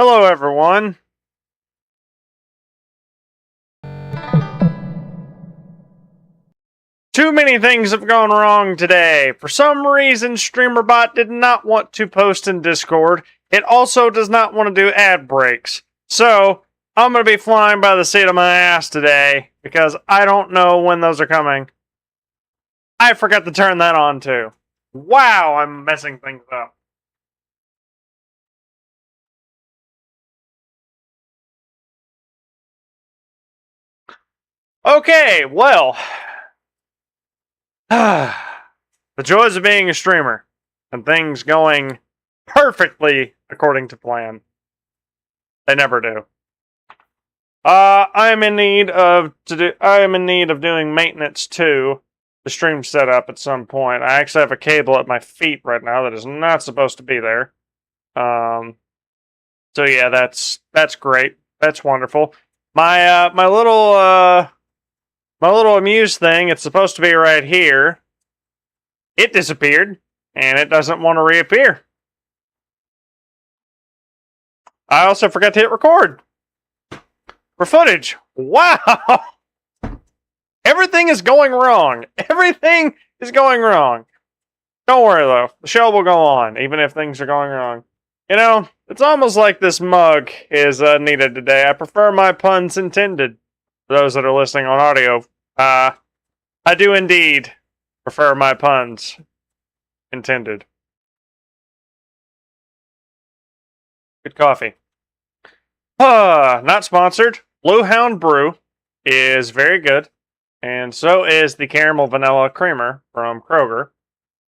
Hello, everyone. Too many things have gone wrong today. For some reason, StreamerBot did not want to post in Discord. It also does not want to do ad breaks. So, I'm going to be flying by the seat of my ass today because I don't know when those are coming. I forgot to turn that on too. Wow, I'm messing things up. Okay, well. The joys of being a streamer and things going perfectly according to plan. They never do. I am in need of doing maintenance to the stream setup at some point. I actually have a cable at my feet right now that is not supposed to be there. So yeah, that's great. That's wonderful. My little Amuse thing, it's supposed to be right here. It disappeared, and it doesn't want to reappear. I also forgot to hit record for footage. Wow! Everything is going wrong. Everything is going wrong. Don't worry, though. The show will go on, even if things are going wrong. You know, it's almost like this mug is needed today. I prefer my puns intended. For those that are listening on audio, I do indeed prefer my puns intended. Good coffee. Not sponsored. Blue Hound Brew is very good. And so is the caramel vanilla creamer from Kroger.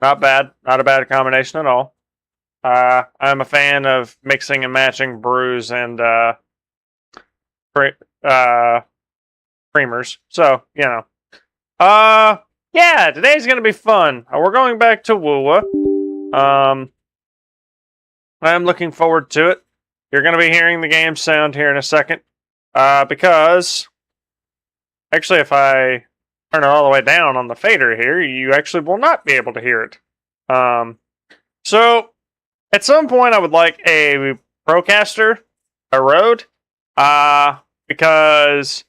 Not bad. Not a bad combination at all. I'm a fan of mixing and matching brews and creamers. So, you know. Yeah, today's going to be fun. We're going back to WuWa. I'm looking forward to it. You're going to be hearing the game sound here in a second. Because, actually, if I turn it all the way down on the fader here, you actually will not be able to hear it. So, at some point, I would like a Procaster, a Rode, because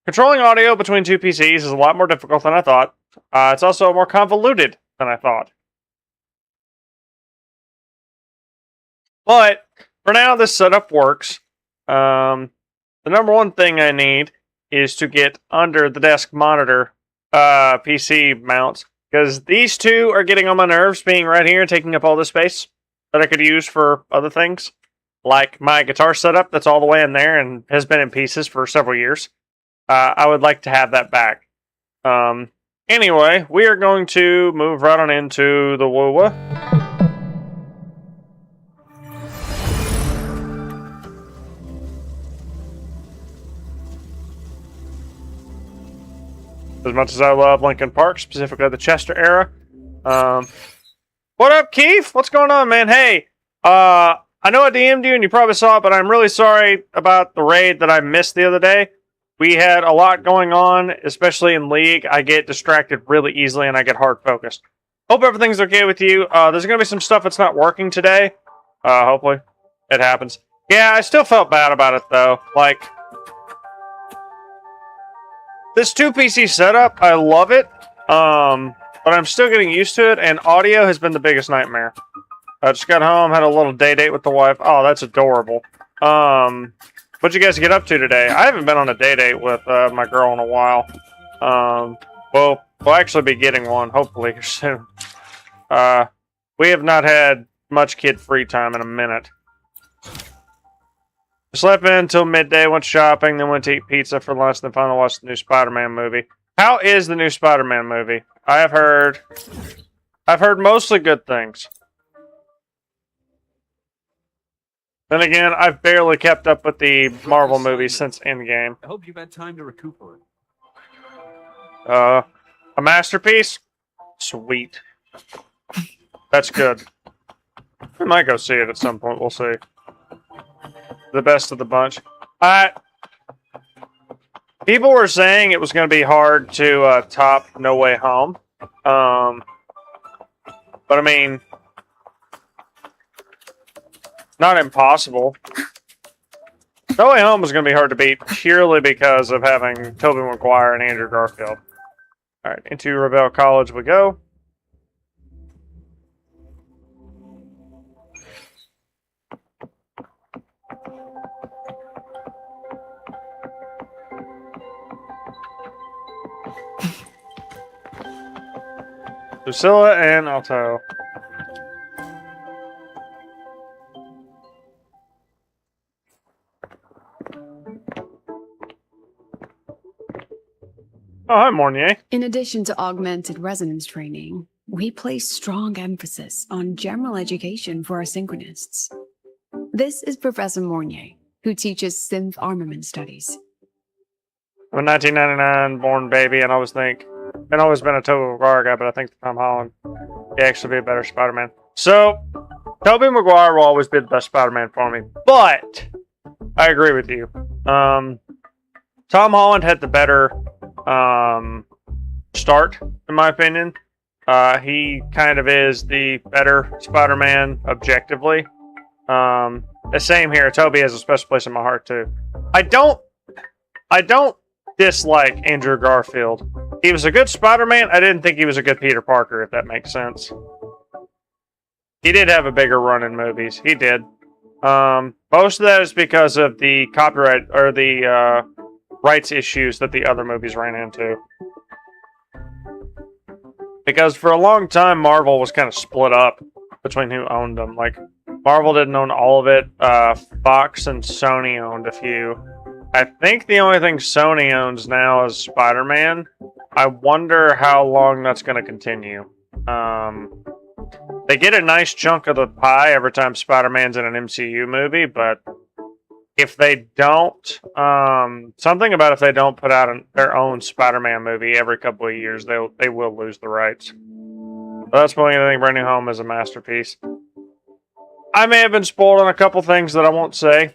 controlling audio between two PCs is a lot more difficult than I thought. It's also more convoluted than I thought. But for now, this setup works. The number one thing I need is to get under the desk monitor PC mounts, because these two are getting on my nerves, being right here and taking up all the space that I could use for other things, like my guitar setup that's all the way in there and has been in pieces for several years. I would like to have that back. Anyway, we are going to move right on into the WuWa. As much as I love Linkin Park, specifically the Chester era. What up, Keith? What's going on, man? Hey, I know I DM'd you and you probably saw it, but I'm really sorry about the raid that I missed the other day. We had a lot going on, especially in League. I get distracted really easily and I get hard focused. Hope everything's okay with you. There's going to be some stuff that's not working today. Hopefully it happens. Yeah, I still felt bad about it, though. Like, this 2PC setup, I love it, but I'm still getting used to it, and audio has been the biggest nightmare. I just got home, had a little day date with the wife. Oh, that's adorable. What'd you guys get up to today? I haven't been on a day date with my girl in a while. We'll actually be getting one, hopefully, soon. We have not had much kid free time in a minute. Slept in until midday, went shopping, then went to eat pizza for lunch, then finally watched the new Spider-Man movie. How is the new Spider-Man movie? I've heard mostly good things. Then again, I've barely kept up with the Marvel movies since Endgame. I hope you've had time to recuperate. A masterpiece? Sweet. That's good. We might go see it at some point, we'll see. The best of the bunch. People were saying it was going to be hard to top No Way Home. But I mean, not impossible. No Way Home is going to be hard to beat purely because of having Tobey Maguire and Andrew Garfield. All right, into Rebel College we go. Drusilla and Alto. Oh, hi, Mornier. In addition to augmented resonance training, we place strong emphasis on general education for our synchronists. This is Professor Mornier, who teaches synth armament studies. I'm a 1999 born baby, and I always think, I've always been a Tobey Maguire guy, but I think Tom Holland would actually be a better Spider-Man. So, Tobey Maguire will always be the best Spider-Man for me, but I agree with you. Tom Holland had the better start, in my opinion. He kind of is the better Spider-Man objectively. The same here. Tobey has a special place in my heart too. I don't dislike Andrew Garfield. He was a good Spider-Man. I didn't think he was a good Peter Parker, if that makes sense. He did have a bigger run in movies. He did. Most of that is because of the copyright or the rights issues that the other movies ran into. Because for a long time, Marvel was kind of split up between who owned them. Like, Marvel didn't own all of it. Fox and Sony owned a few. I think the only thing Sony owns now is Spider-Man. I wonder how long that's going to continue. They get a nice chunk of the pie every time Spider-Man's in an MCU movie, but if they don't, something about if they don't put out their own Spider-Man movie every couple of years, they will lose the rights. So that's why I think Brand New Home is a masterpiece. I may have been spoiled on a couple things that I won't say,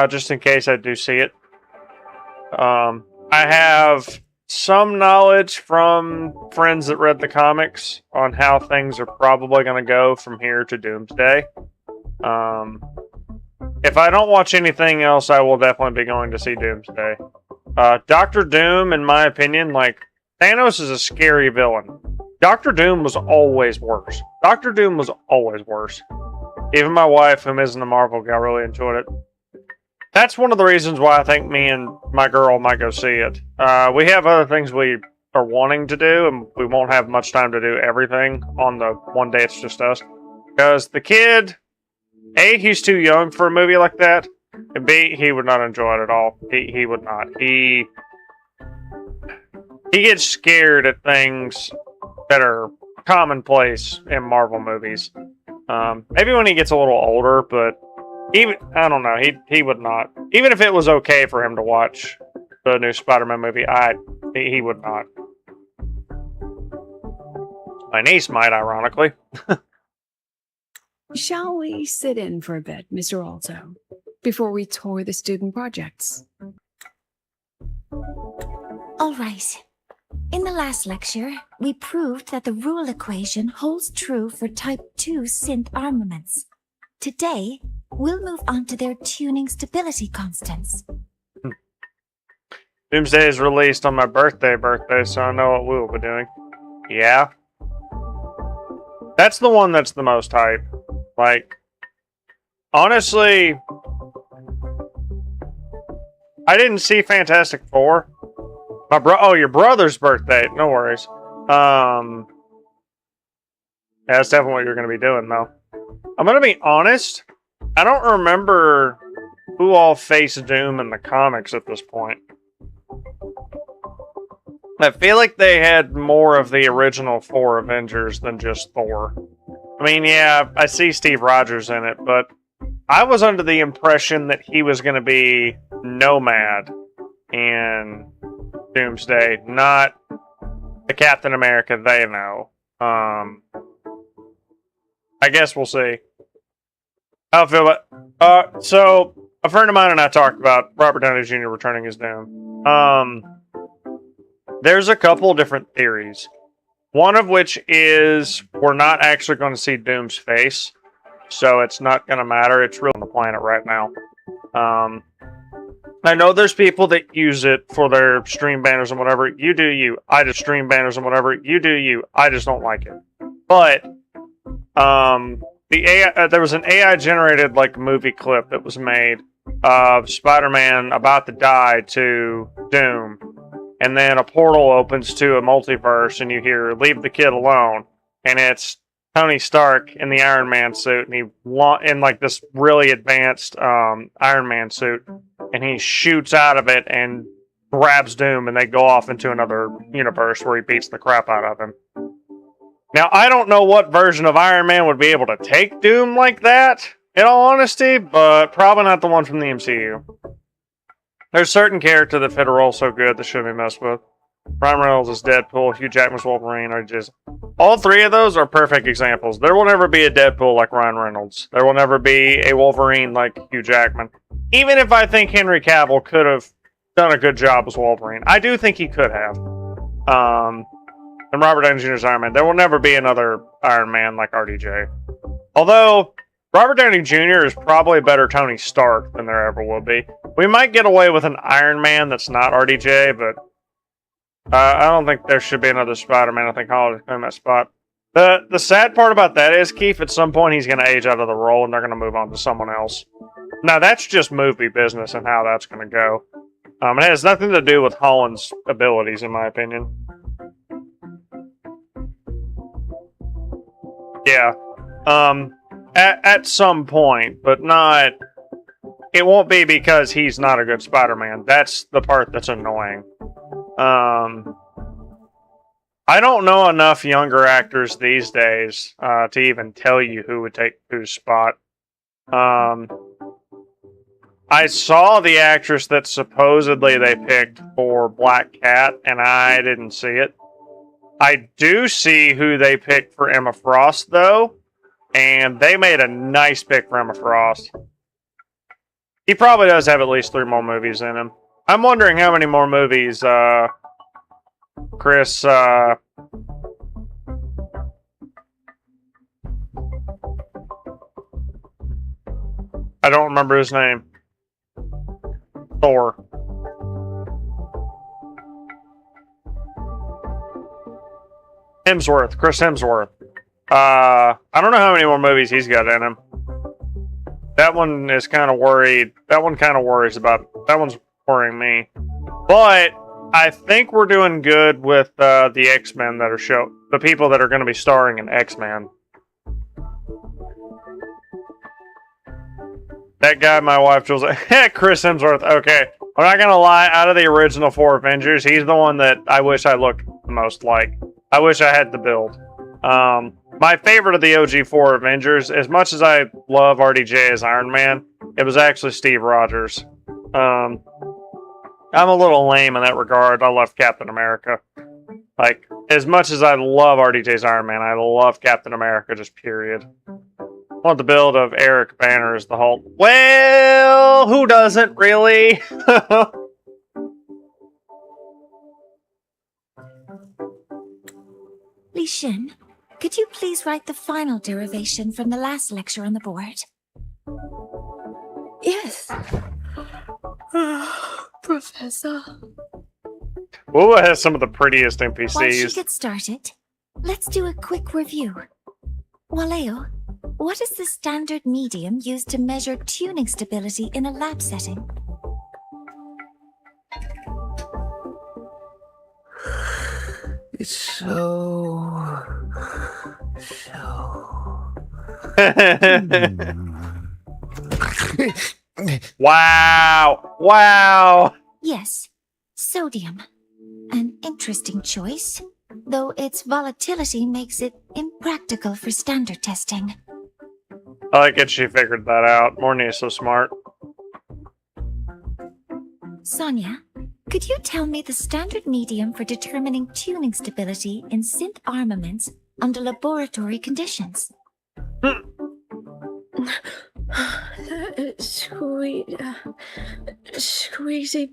just in case I do see it. I have some knowledge from friends that read the comics on how things are probably going to go from here to Doomsday. If I don't watch anything else, I will definitely be going to see Doomsday. Doctor Doom, in my opinion, like, Thanos is a scary villain. Doctor Doom was always worse. Doctor Doom was always worse. Even my wife, who isn't a Marvel gal, really enjoyed it. That's one of the reasons why I think me and my girl might go see it. We have other things we are wanting to do, and we won't have much time to do everything on the one day it's just us. Because the kid, A, he's too young for a movie like that, and B, he would not enjoy it at all. He would not. He gets scared at things that are commonplace in Marvel movies. Maybe when he gets a little older, but even, I don't know, he would not. Even if it was okay for him to watch the new Spider-Man movie, he would not. My niece might, ironically. Shall we sit in for a bit, Mr. Alto, before we tour the student projects? All right. In the last lecture, we proved that the rule equation holds true for Type 2 synth armaments. Today, we'll move on to their tuning stability constants. Doomsday is released on my birthday, so I know what we will be doing. Yeah. That's the one that's the most hype. Like, honestly, I didn't see Fantastic Four. Your brother's birthday. No worries. Yeah, that's definitely what you're going to be doing, though. I'm going to be honest. I don't remember who all faced Doom in the comics at this point. I feel like they had more of the original 4 Avengers than just Thor. I mean, yeah, I see Steve Rogers in it, but I was under the impression that he was going to be Nomad in Doomsday, not the Captain America they know. I guess we'll see. I'll feel it. So, a friend of mine and I talked about Robert Downey Jr. returning as Doom. There's a couple different theories. One of which is we're not actually going to see Doom's face. so it's not going to matter. It's real on the planet right now. I know there's people that use it for their stream banners and whatever. You do you. I just stream banners and whatever. You do you. I just don't like it. But the AI, there was an AI generated like movie clip that was made of Spider-Man about to die to Doom, and then a portal opens to a multiverse, and you hear "Leave the kid alone," and it's Tony Stark in the Iron Man suit, and he in like this really advanced Iron Man suit, and he shoots out of it and grabs Doom, and they go off into another universe where he beats the crap out of him. Now, I don't know what version of Iron Man would be able to take Doom like that, in all honesty, but probably not the one from the MCU. There's certain character that fit a role so good that shouldn't be messed with. Ryan Reynolds is Deadpool, Hugh Jackman's Wolverine are just... All three of those are perfect examples. There will never be a Deadpool like Ryan Reynolds. There will never be a Wolverine like Hugh Jackman. Even if I think Henry Cavill could have done a good job as Wolverine. I do think he could have. And Robert Downey Jr.'s Iron Man. There will never be another Iron Man like RDJ. Although, Robert Downey Jr. is probably a better Tony Stark than there ever will be. We might get away with an Iron Man that's not RDJ, but I don't think there should be another Spider-Man. I think Holland's in that spot. The sad part about that is, Keith, at some point he's going to age out of the role and they're going to move on to someone else. Now, that's just movie business and how that's going to go. It has nothing to do with Holland's abilities, in my opinion. Yeah. At some point, but not... It won't be because he's not a good Spider-Man. That's the part that's annoying. I don't know enough younger actors these days to even tell you who would take whose spot. I saw the actress that supposedly they picked for Black Cat, and I didn't see it. I do see who they picked for Emma Frost, though, and they made a nice pick for Emma Frost. He probably does have at least 3 more movies in him. I'm wondering how many more movies, Chris, I don't remember his name. Thor. Hemsworth. Chris Hemsworth. I don't know how many more movies he's got in him. That one is kind of worried. That one kind of worries about... That one's worrying me. But I think we're doing good with the X-Men that are the people that are going to be starring in X-Men. That guy my wife was like, Chris Hemsworth. Okay, I'm not going to lie. Out of the original 4 Avengers, he's the one that I wish I looked the most like. I wish I had the build. My favorite of the OG 4 Avengers, as much as I love RDJ as Iron Man, it was actually Steve Rogers. I'm a little lame in that regard. I love Captain America. Like, as much as I love RDJ's Iron Man, I love Captain America, just period. I want the build of Eric Banner as the Hulk. Well, who doesn't, really? Li Xin, could you please write the final derivation from the last lecture on the board? Yes. Professor. WuWa has some of the prettiest NPCs. While she gets started, let's do a quick review. Waleo, what is the standard medium used to measure tuning stability in a lab setting? It's so... Wow! Wow! Yes, sodium. An interesting choice, though its volatility makes it impractical for standard testing. I like it she figured that out. Morny is so smart. Sonia, could you tell me the standard medium for determining tuning stability in synth armaments under laboratory conditions? Squeezy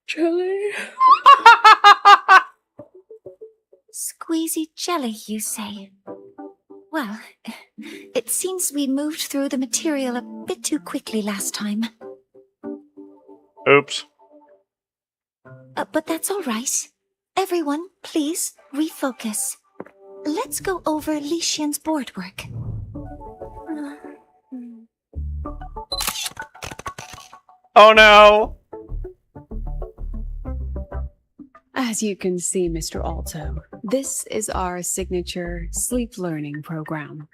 jelly. Squeezy jelly, you say? Well, it seems we moved through the material a bit too quickly last time. Oops. But that's all right. Everyone, please refocus. Let's go over Lishian's board work. Oh no! As you can see, Mr. Alto, this is our signature sleep learning program.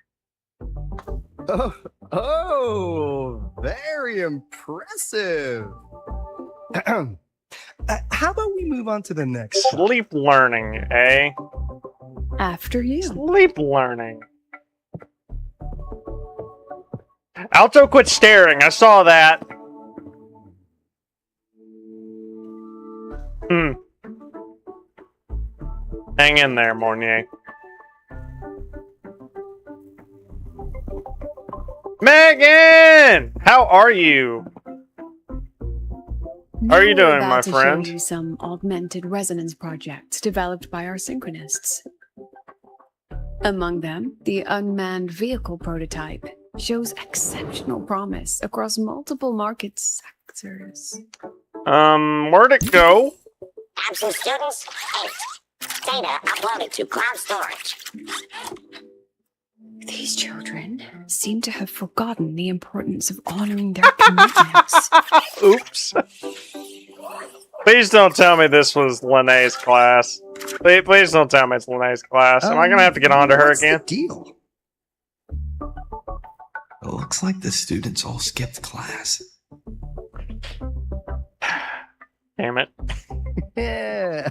Oh, very impressive. How about we move on to the next? Sleep learning, eh? After you. Sleep learning. Alto quit staring. I saw that. Hang in there, Mornier. Megan! How are you? How are you Now we're doing, about my to friend? show you some augmented resonance projects developed by our synchronists. Among them, the unmanned vehicle prototype shows exceptional promise across multiple market sectors. Where'd it go? Absent students, 8. Data uploaded to cloud storage. These children seem to have forgotten the importance of honoring their commitments. Oops. Please don't tell me this was Lene's class. Please don't tell me it's Lene's class. Am I gonna have to get on to her What's again? the deal? It looks like the students all skipped class. Damn it. Yeah.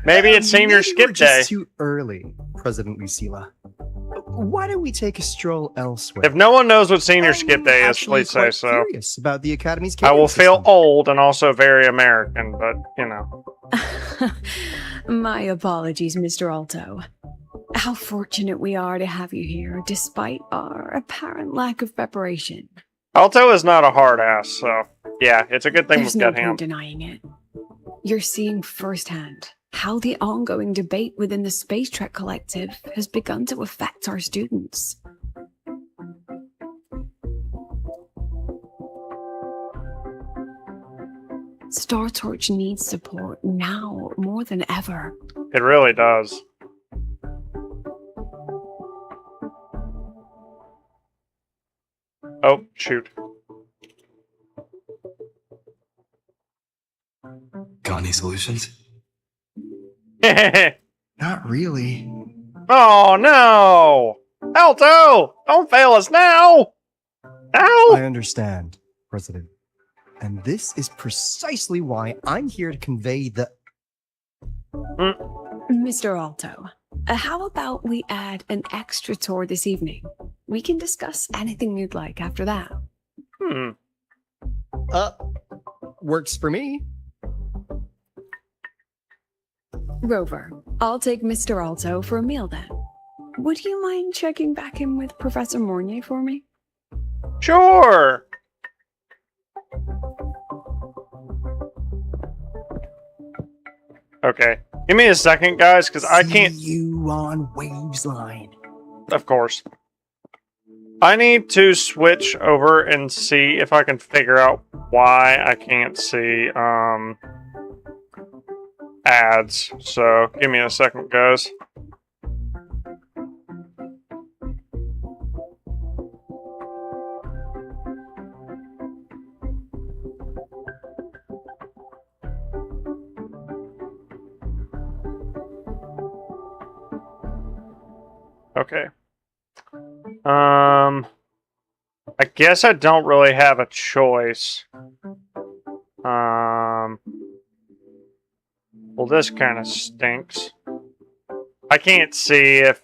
Maybe it's senior maybe skip we're just day. too early, President Lucila. Why don't we take a stroll elsewhere? If no one knows what senior I'm skip day is, actually please say quite so. Curious about the Academy's I will catering feel system. old and also very American, but you know. My apologies, Mr. Alto. How fortunate we are to have you here, despite our apparent lack of preparation. Alto is not a hard ass, so yeah, it's a good thing There's we've no got him. point denying it. You're seeing firsthand how the ongoing debate within the Space Trek Collective has begun to affect our students. Star Torch needs support now more than ever. It really does. Oh, shoot. Got any solutions? Not really. Oh no! Alto! Don't fail us now! I Ow! understand, President. And this is precisely why I'm here to convey the... Mr. Alto, how about we add an extra tour this evening? We can discuss anything you'd like after that. Works for me. Rover, I'll take Mr. Alto for a meal then. Would you mind checking back in with Professor Mornier for me? Sure! Okay. Give me a second, guys, because I can't... See you on Waves Line. Of course. I need to switch over and see if I can figure out why I can't see, ads. So, give me a second, guys. Okay. I guess I don't really have a choice. Well, this kind of stinks. I can't see if,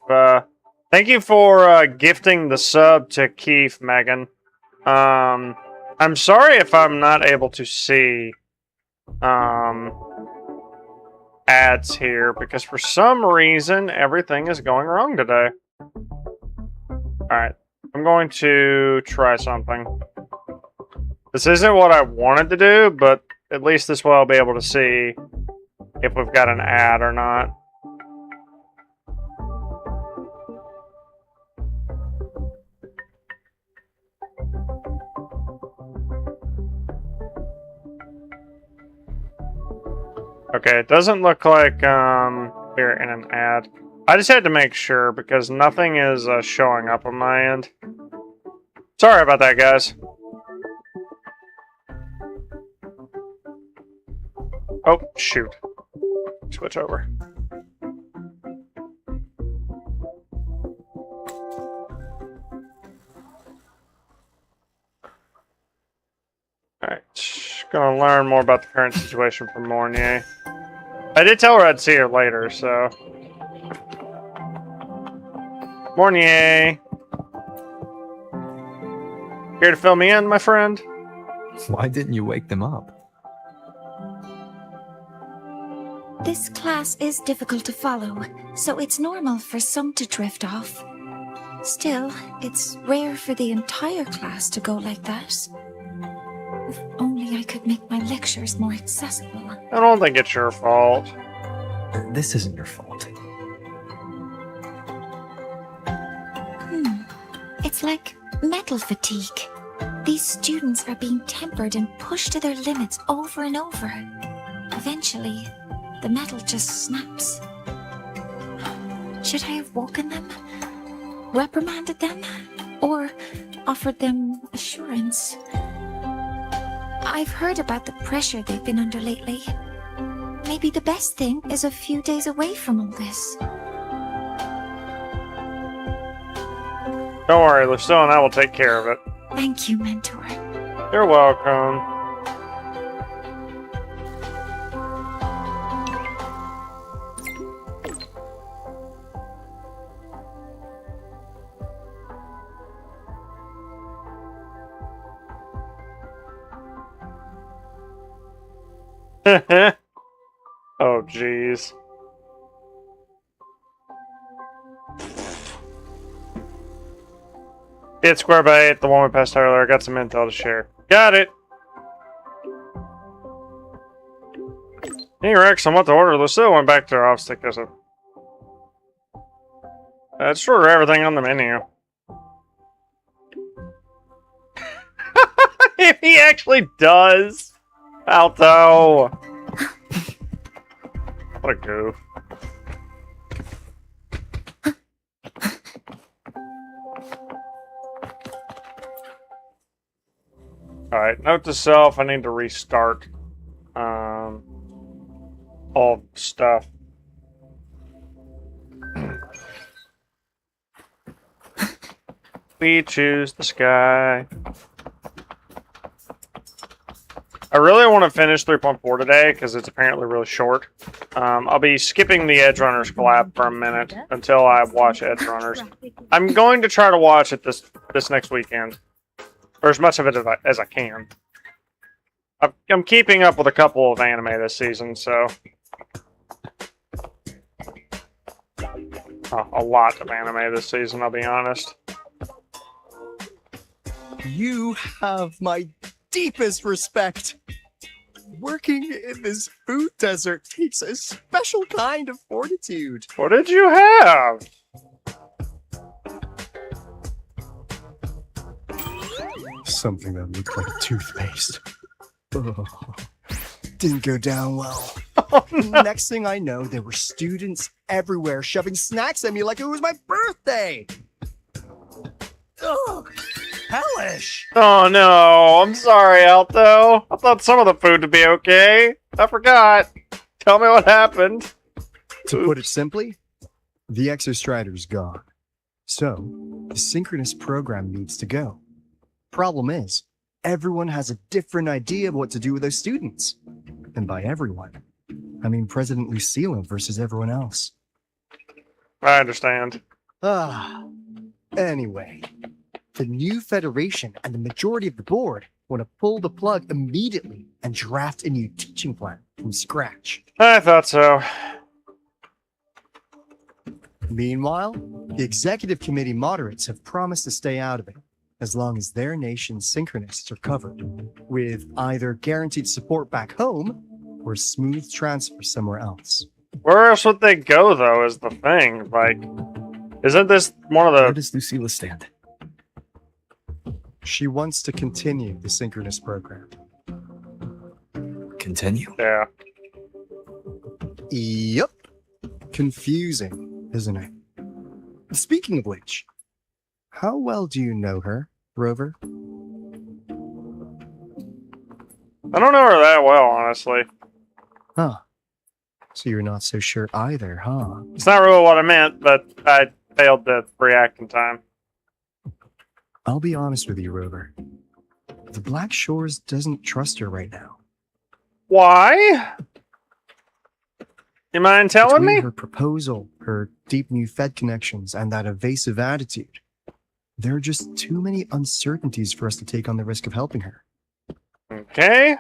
thank you for, gifting the sub to Keith, Megan. I'm sorry if I'm not able to see, ads here, because for some reason, everything is going wrong today. Alright, I'm going to try something. This isn't what I wanted to do, but at least this way I'll be able to see if we've got an ad or not. Okay, it doesn't look like we're in an ad. I just had to make sure because nothing is showing up on my end. Sorry about that, guys. Oh, shoot. Switch over. Alright, gonna learn more about the current situation from Mornier. I did tell her I'd see her later, so... Mornier! Here to fill me in, my friend? Why didn't you wake them up? This class is difficult to follow, so it's normal for some to drift off. Still, it's rare for the entire class to go like that. If only I could make my lectures more accessible. I don't think it's your fault. This isn't your fault. It's like metal fatigue. These students are being tempered and pushed to their limits over and over. Eventually, the metal just snaps. Should I have woken them? Reprimanded them? Or offered them assurance? I've heard about the pressure they've been under lately. Maybe the best thing is a few days away from all this. Don't worry, Lucille and I will take care of it. Thank you, Mentor. You're welcome. Oh, jeez. It's square by 8, the one we passed earlier. I got some intel to share. Got it! Hey Rex, I'm about to order. Lucille went back to her office to take this up. Let's order everything on the menu. If he actually does! Alto! What a goof. Alright, note to self, I need to restart all stuff. We choose the sky. I really want to finish 3.4 today because it's apparently really short. I'll be skipping the Edge Runners collab for a minute until I watch Edge Runners. I'm going to try to watch it this next weekend. Or as much of it as I can. I'm keeping up with a couple of anime this season, so... a lot of anime this season, I'll be honest. You have my deepest respect. Working in this food desert takes a special kind of fortitude. What did you have? Something that looked like toothpaste. Oh, didn't go down well. Oh, no. Next thing I know, there were students everywhere shoving snacks at me like it was my birthday. Ugh, hellish. Oh no, I'm sorry, Alto. I thought some of the food would be okay. I forgot. Tell me what happened. To put it simply, the Exostrider's gone. So, the synchronous program needs to go. Problem is, everyone has a different idea of what to do with those students. And by everyone, I mean President Lucille versus everyone else. I understand. Anyway, the new Federation and the majority of the board want to pull the plug immediately and draft a new teaching plan from scratch. I thought so. Meanwhile, the executive committee moderates have promised to stay out of it as long as their nation's synchronists are covered, with either guaranteed support back home or smooth transfer somewhere else. Where else would they go, though, is the thing. Like, isn't this one of Where the... does Lucilla stand? She wants to continue the synchronous program. Continue? Yeah. Yup. Confusing, isn't it? Speaking of which, how well do you know her, Rover? I don't know her that well, honestly. Huh. So you're not so sure either, huh? It's not really what I meant, but I failed to react in time. I'll be honest with you, Rover. The Black Shores doesn't trust her right now. Why? You mind telling Between me? her proposal, her deep new Fed connections, and that evasive attitude, there are just too many uncertainties for us to take on the risk of helping her. Okay.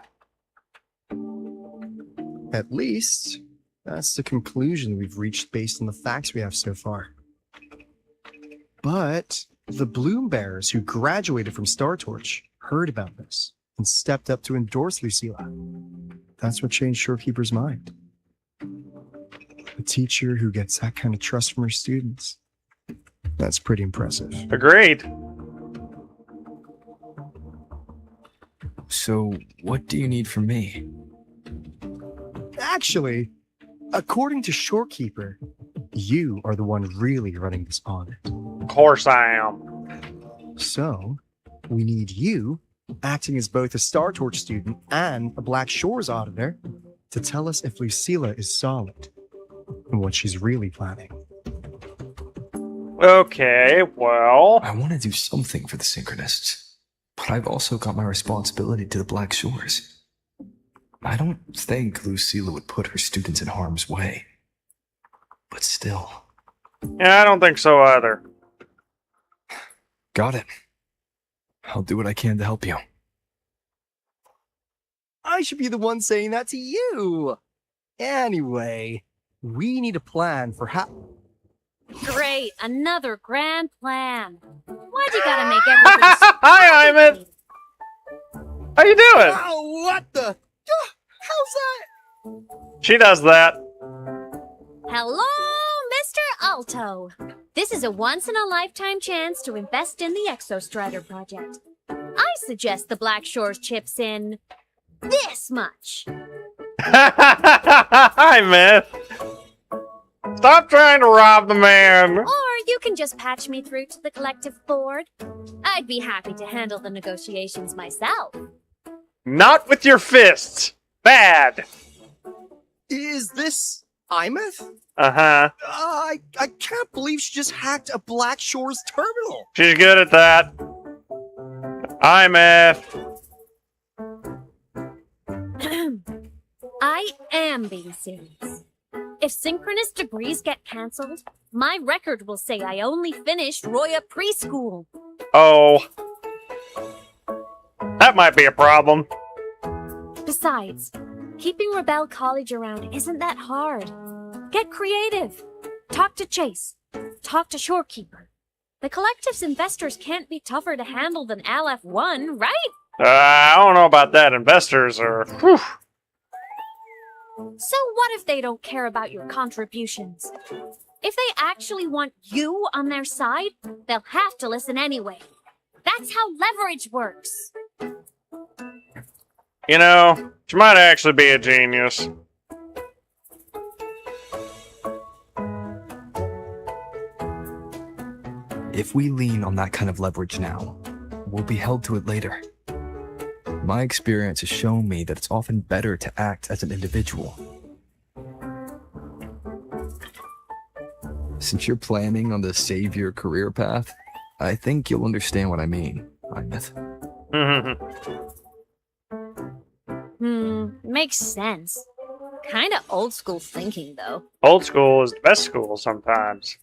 At least, that's the conclusion we've reached based on the facts we have so far. But the Bloom Bearers who graduated from Star Torch heard about this and stepped up to endorse Lucilla. That's what changed Shorekeeper's mind. A teacher who gets that kind of trust from her students. That's pretty impressive. Agreed. So, what do you need from me? Actually, according to Shorekeeper, you are the one really running this audit. Of course I am. So, we need you, acting as both a Star Torch student and a Black Shores auditor, to tell us if Lucilla is solid and what she's really planning. Okay, well. I want to do something for the Synchronists, but I've also got my responsibility to the Black Shores. I don't think Lucilla would put her students in harm's way. But still. Yeah, I don't think so either. Got it. I'll do what I can to help you. I should be the one saying that to you. Anyway, we need a plan for how... Great, another grand plan. Why'd you gotta make everything so Hi, Iman. How you doing? Oh, what the... How's that? She does that. Hello, Mr. Alto. This is a once-in-a-lifetime chance to invest in the Exostrider project. I suggest the Black Shores chips in this much. Hi, man. Stop trying to rob the man. Or you can just patch me through to the collective board. I'd be happy to handle the negotiations myself. Not with your fists. Bad. Is this Imeth? Uh-huh. I can't believe she just hacked a Black Shores terminal. She's good at that. IMF. I am being serious. If synchronous degrees get cancelled, my record will say I only finished Roya preschool. Oh. That might be a problem. Besides, keeping Rebel College around isn't that hard. Get creative. Talk to Chase. Talk to Shorekeeper. The Collective's investors can't be tougher to handle than LF1, right? I don't know about that. Investors are... Whew. So what if they don't care about your contributions? If they actually want you on their side, they'll have to listen anyway. That's how leverage works. You know, she might actually be a genius. If we lean on that kind of leverage now, we'll be held to it later. My experience has shown me that it's often better to act as an individual. Since you're planning on the savior career path, I think you'll understand what I mean, Imeth. Makes sense. Kinda old school thinking, though. Old school is the best school sometimes.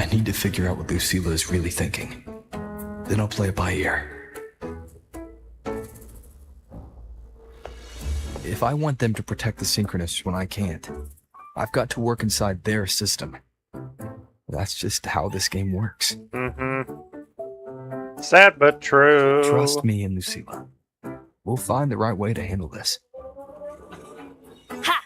I need to figure out what Lucilla is really thinking. Then I'll play it by ear. If I want them to protect the Synchronists when I can't, I've got to work inside their system. That's just how this game works. Sad but true. Trust me and Lucilla. We'll find the right way to handle this. Ha!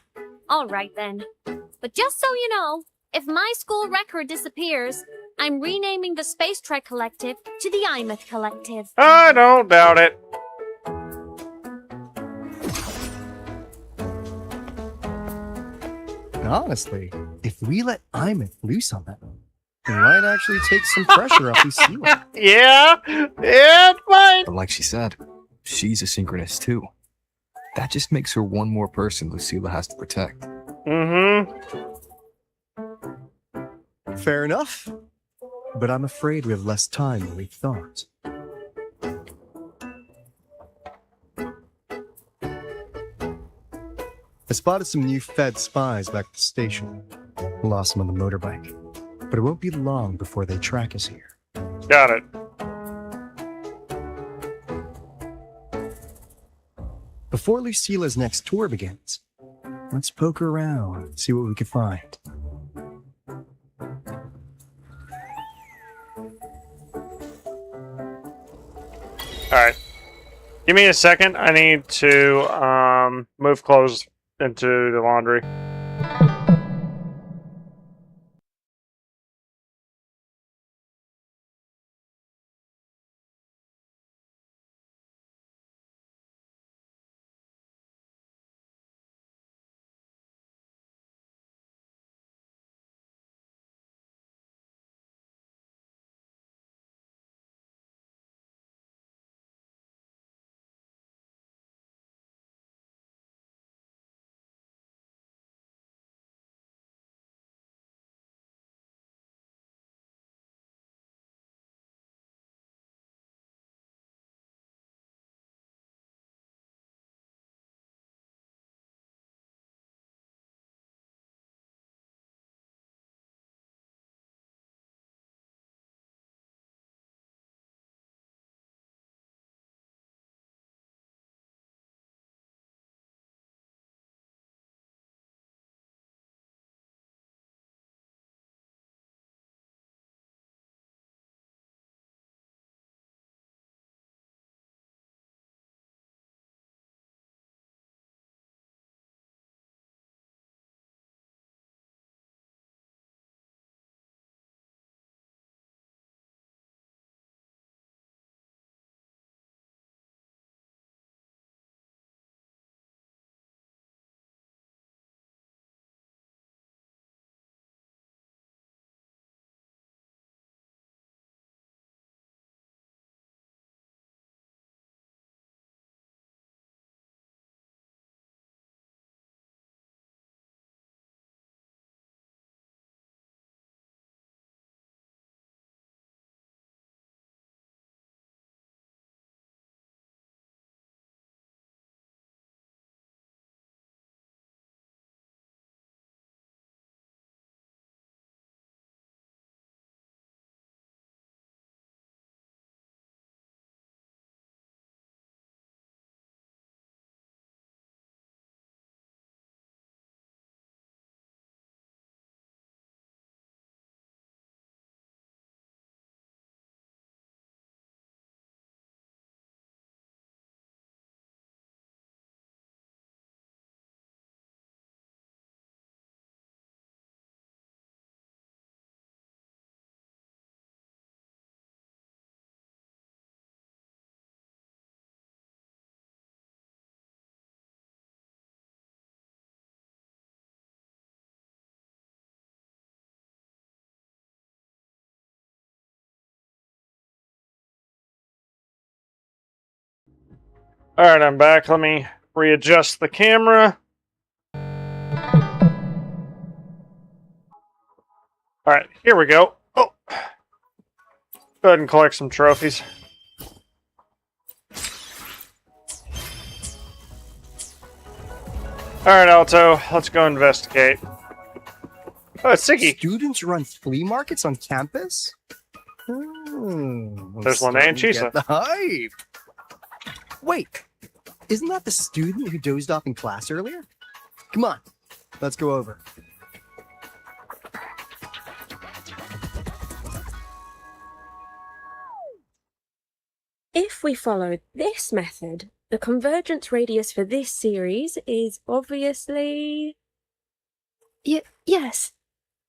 All right then. But just so you know, if my school record disappears, I'm renaming the Space Trek Collective to the Imeth Collective. I don't doubt it. And honestly, if we let Imeth loose on them, it might actually take some pressure off Lucilla. Yeah, it's fine. But like she said, she's a synchronous too. That just makes her one more person Lucilla has to protect. Mm-hmm. Fair enough. But I'm afraid we have less time than we thought. I spotted some new Fed spies back at the station. Lost them on the motorbike. But it won't be long before they track us here. Got it. Before Lucilla's next tour begins, let's poke around and see what we can find. Alright. Give me a second. I need to move clothes into the laundry. Alright, I'm back. Let me readjust the camera. Alright, here we go. Oh, go ahead and collect some trophies. Alright, Alto, let's go investigate. Oh, it's Siggy. Students run flea markets on campus? There's Lene and Chisa. The hype. Wait, isn't that the student who dozed off in class earlier? Come on, let's go over. If we follow this method, the convergence radius for this series is obviously... Yes,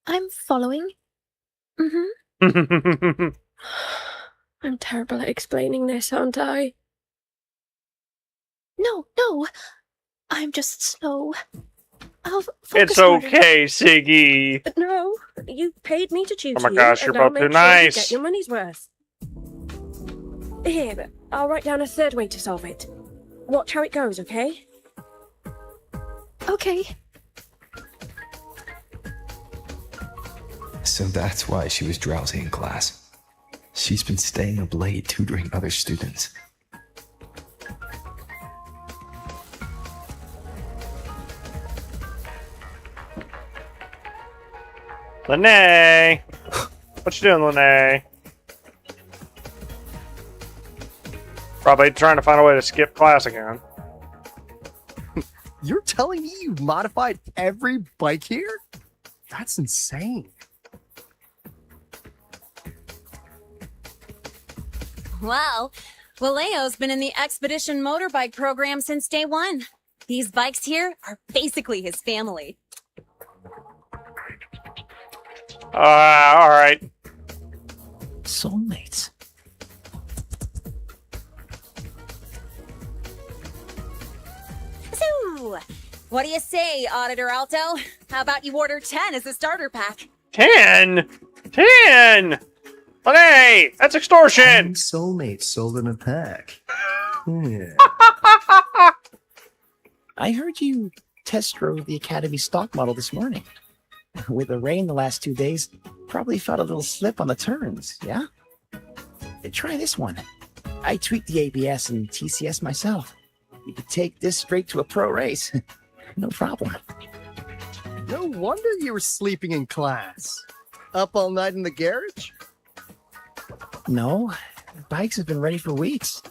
I'm following. I'm terrible at explaining this, aren't I? No, I'm just slow. I'll focus It's harder. okay, Siggy. But no, you paid me to tutor Oh my you, gosh, and you're I'll both too make sure you nice. get your money's worth. Here, I'll write down a third way to solve it. Watch how it goes, okay? Okay. So that's why she was drowsy in class. She's been staying up late tutoring other students. Lene! What you doing, Lene? Probably trying to find a way to skip class again. You're telling me you modified every bike here? That's insane. Wow. Valeo's been in the Expedition motorbike program since day one. These bikes here are basically his family. Alright. Soulmates. So, what do you say, Auditor Alto? How about you order 10 as a starter pack? 10! 10! Lene! That's extortion! Soulmates sold in a pack. Yeah. I heard you test drove the Academy stock model this morning. With the rain the last 2 days, probably felt a little slip on the turns, yeah? Try this one. I tweaked the ABS and TCS myself. You could take this straight to a pro race. No problem. No wonder you were sleeping in class. Up all night in the garage? No, bikes have been ready for weeks.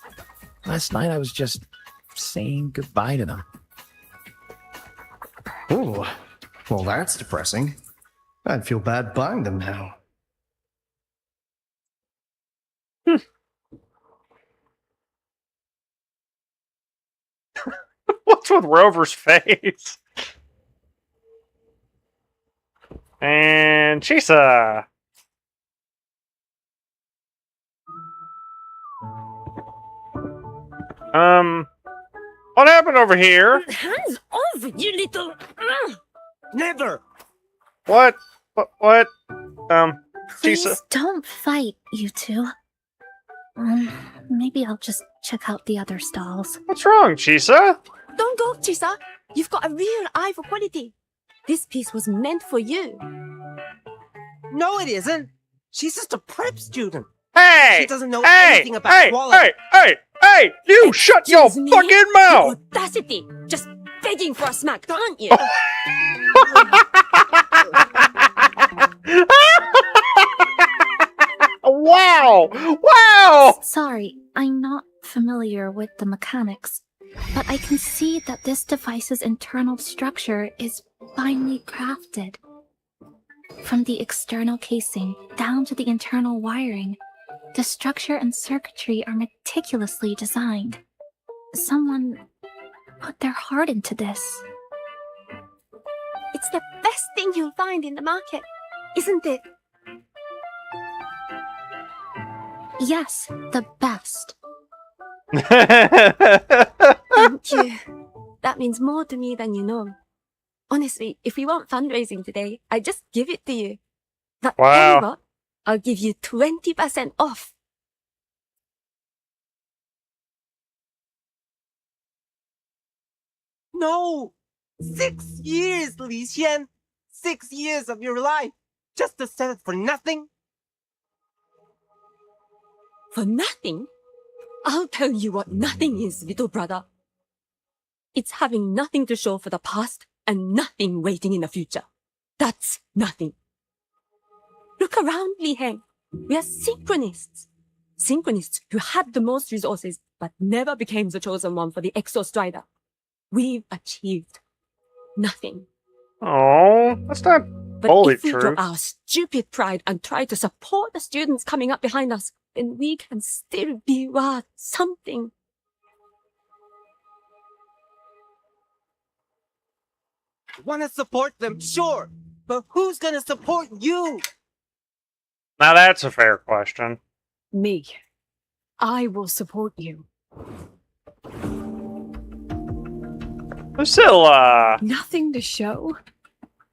Last night I was just saying goodbye to them. Oh, well, that's depressing. I'd feel bad buying them now. What's with Rover's face? And Chisa. What happened over here? Hands off, you little... Never! What? What? Please Chisa. don't fight, you two. Maybe I'll just check out the other stalls. What's wrong, Chisa? Don't go, Chisa. You've got a real eye for quality. This piece was meant for you. No, it isn't. She's just a prep student. Hey! She doesn't know Hey! anything about quality. Hey! You shut your Excuse me? fucking mouth! Audacity! Just begging for a smack, aren't you? Wow! Wow! Sorry, I'm not familiar with the mechanics, but I can see that this device's internal structure is finely crafted. From the external casing down to the internal wiring, the structure and circuitry are meticulously designed. Someone put their heart into this. It's the best thing you'll find in the market, isn't it? Yes, the best. Thank you. That means more to me than you know. Honestly, if we want fundraising today, I just give it to you. But Wow. tell you what, I'll give you 20% off. No! 6 years, Li Xian! 6 years of your life! Just to sell it for nothing? For nothing? I'll tell you what nothing is, little brother. It's having nothing to show for the past and nothing waiting in the future. That's nothing. Look around, Li Heng. We are synchronists. Synchronists who had the most resources but never became the chosen one for the Exostrider. We've achieved nothing. Oh, that's not But fully if we true. drop our stupid pride and try to support the students coming up behind us, then we can still be worth something. Wanna support them? Sure! But who's gonna support you? Now that's a fair question. Me. I will support you. Lucilla! Nothing to show?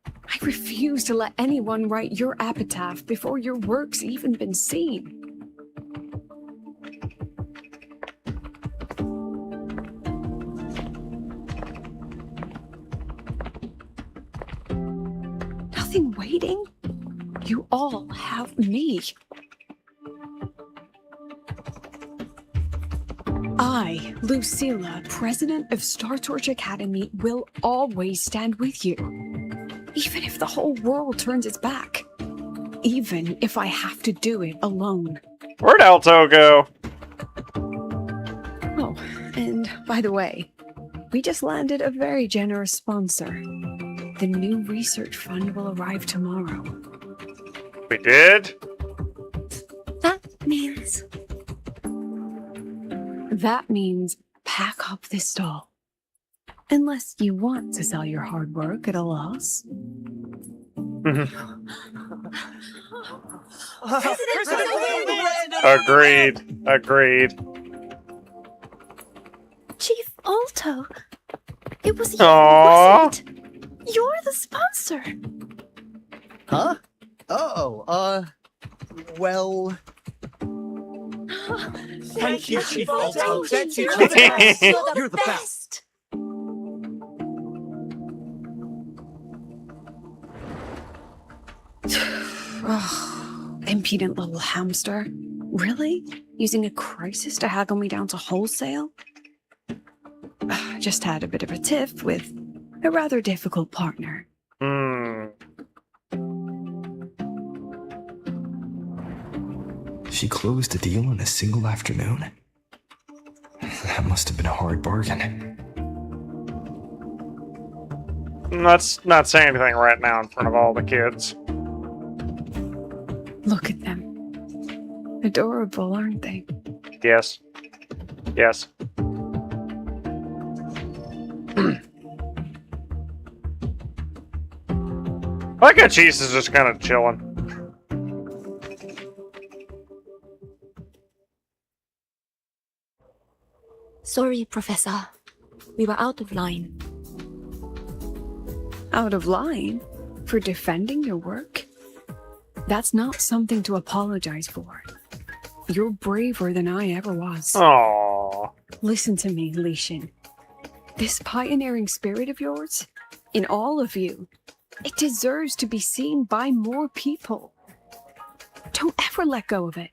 I refuse to let anyone write your epitaph before your work's even been seen. Nothing waiting? You all have me. I, Lucilla, president of Star Torch Academy, will always stand with you. Even if the whole world turns its back. Even if I have to do it alone. Where'd Alto go? Oh, and by the way, we just landed a very generous sponsor. The new research fund will arrive tomorrow. We did? That means... That means pack up this stall. Unless you want to sell your hard work at a loss. Agreed. Agreed. Chief Alto, it was you, Aww. wasn't it? You're the sponsor. Huh? Oh, well... Thank you, Chief Alto. Thank you. You're the best. You're the best. Ugh, impudent little hamster. Really? Using a crisis to haggle me down to wholesale? Just had a bit of a tiff with a rather difficult partner. She closed the deal in a single afternoon? That must have been a hard bargain. Let's not say anything right now in front of all the kids. Look at them. Adorable, aren't they? Yes. Yes. I like how Cheese is just kind of chilling. Sorry, Professor. We were out of line. Out of line? For defending your work? That's not something to apologize for. You're braver than I ever was. Aww. Listen to me, Li Xin. This pioneering spirit of yours, in all of you, it deserves to be seen by more people. Don't ever let go of it.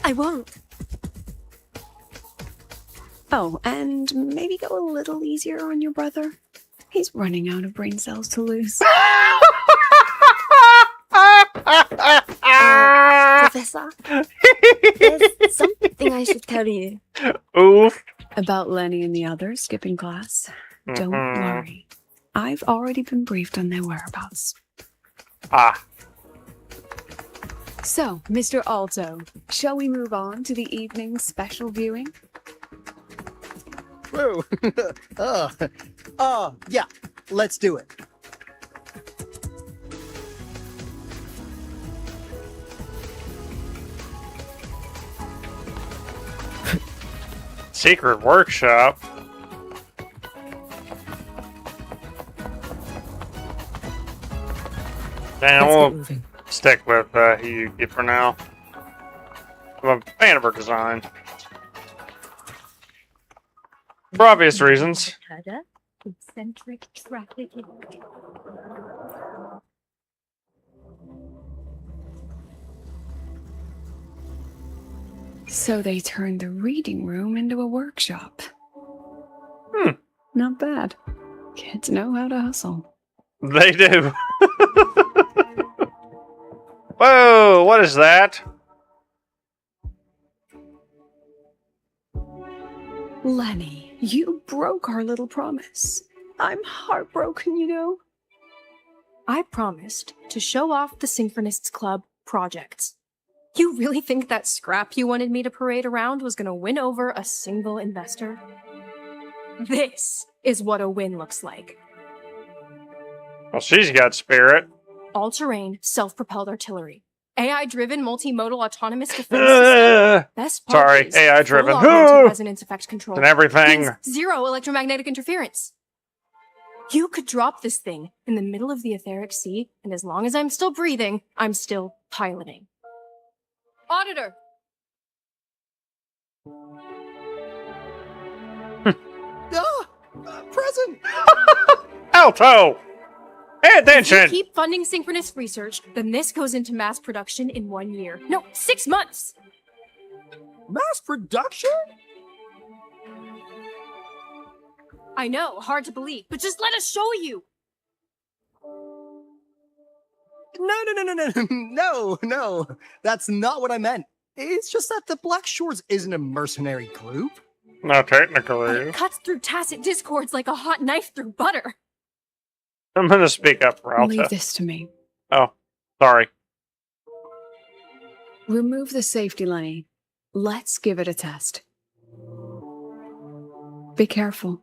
I won't. Oh, and maybe go a little easier on your brother. He's running out of brain cells to lose. Professor, there's something I should tell you. Oof. About Lenny and the others skipping class. Don't worry. I've already been briefed on their whereabouts. Ah. So, Mr. Alto, shall we move on to the evening's special viewing? Whoa. Yeah, let's do it. Secret workshop. Damn, we'll stick with Hiyuki for now. I'm a fan of her design. For obvious reasons. Eccentric trafficking. So they turned the reading room into a workshop. Not bad. Kids know how to hustle. They do. Whoa, what is that? Lenny, you broke our little promise. I'm heartbroken, you know. I promised to show off the Synchronists Club projects. You really think that scrap you wanted me to parade around was gonna win over a single investor? This is what a win looks like. Well, she's got spirit. All-terrain, self-propelled artillery. AI-driven, multimodal, autonomous defense system. Best part Sorry, is AI-driven. full augmented resonance effects control. And everything. Means zero electromagnetic interference. You could drop this thing in the middle of the etheric sea, and as long as I'm still breathing, I'm still piloting. Auditor! Present! Alto! Pay attention! If you keep funding synchronous research, then this goes into mass production in 1 year. No, 6 months! Mass production? I know, hard to believe, but just let us show you! No. That's not what I meant. It's just that the Black Shores isn't a mercenary group. Not But technically. it cuts through tacit discords like a hot knife through butter. I'm gonna speak up for Alta. Leave this to me. Oh, sorry. Remove the safety, Lenny. Let's give it a test. Be careful.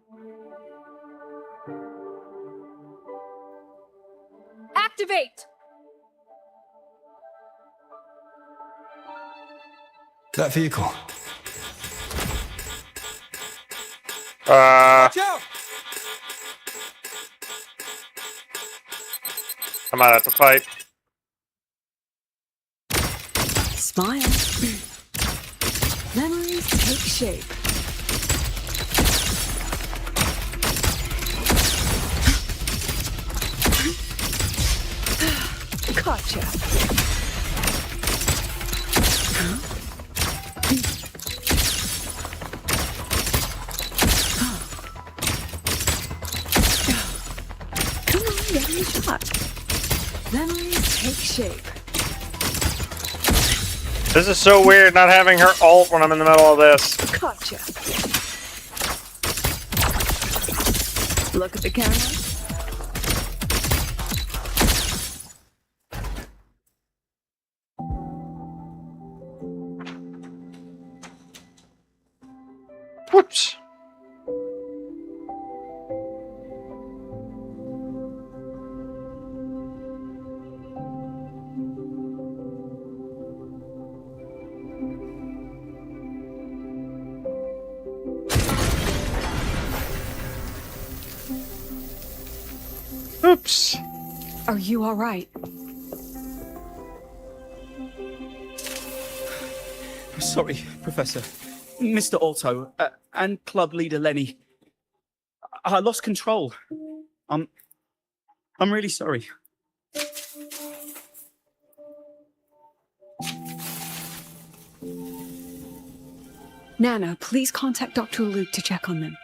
Activate! That vehicle. Watch out! I might have to fight. Smile. Memories take shape. Gotcha. Come on, get me a shot. Memories take shape. This is so weird not having her ult when I'm in the middle of this. Gotcha. Look at the camera. Whoops. Oops. Are you all right? Sorry, Professor. Mr. Alto, and club leader Lenny. I lost control. I'm really sorry. Nana, please contact Dr. Luke to check on them.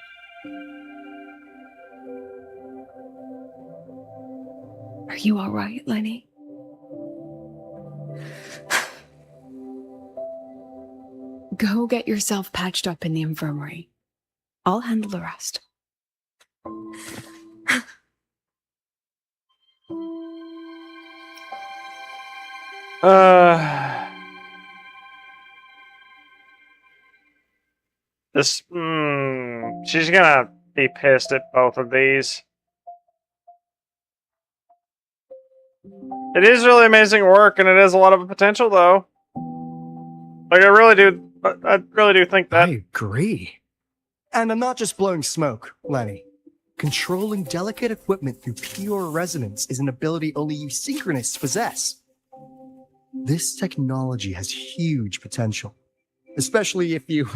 Are you all right, Lenny? Go get yourself patched up in the infirmary. I'll handle the rest. She's gonna be pissed at both of these. It is really amazing work, and it has a lot of potential, though. Like, I really do think that. I agree. And I'm not just blowing smoke, Lenny. Controlling delicate equipment through pure resonance is an ability only you synchronists possess. This technology has huge potential, especially if you,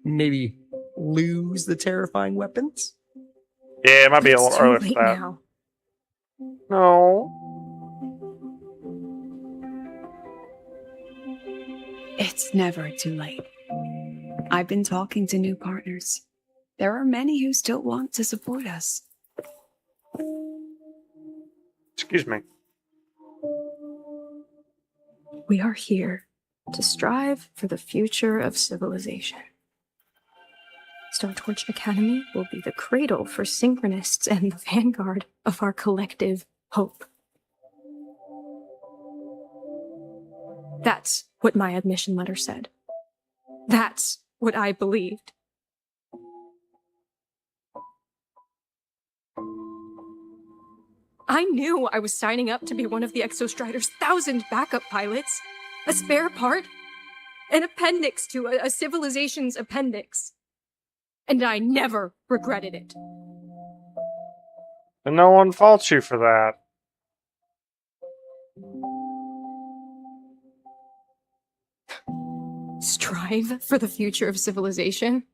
maybe lose the terrifying weapons. Yeah, it might be a little It's early too for late that. now. No. It's never too late. I've been talking to new partners. There are many who still want to support us. Excuse me. We are here to strive for the future of civilization. Startorch Academy will be the cradle for synchronists and the vanguard of our collective hope. That's what my admission letter said. That's what I believed. I knew I was signing up to be one of the Exostrider's 1,000 backup pilots. A spare part. An appendix to a civilization's appendix. And I never regretted it. And no one faults you for that. Strive for the future of civilization?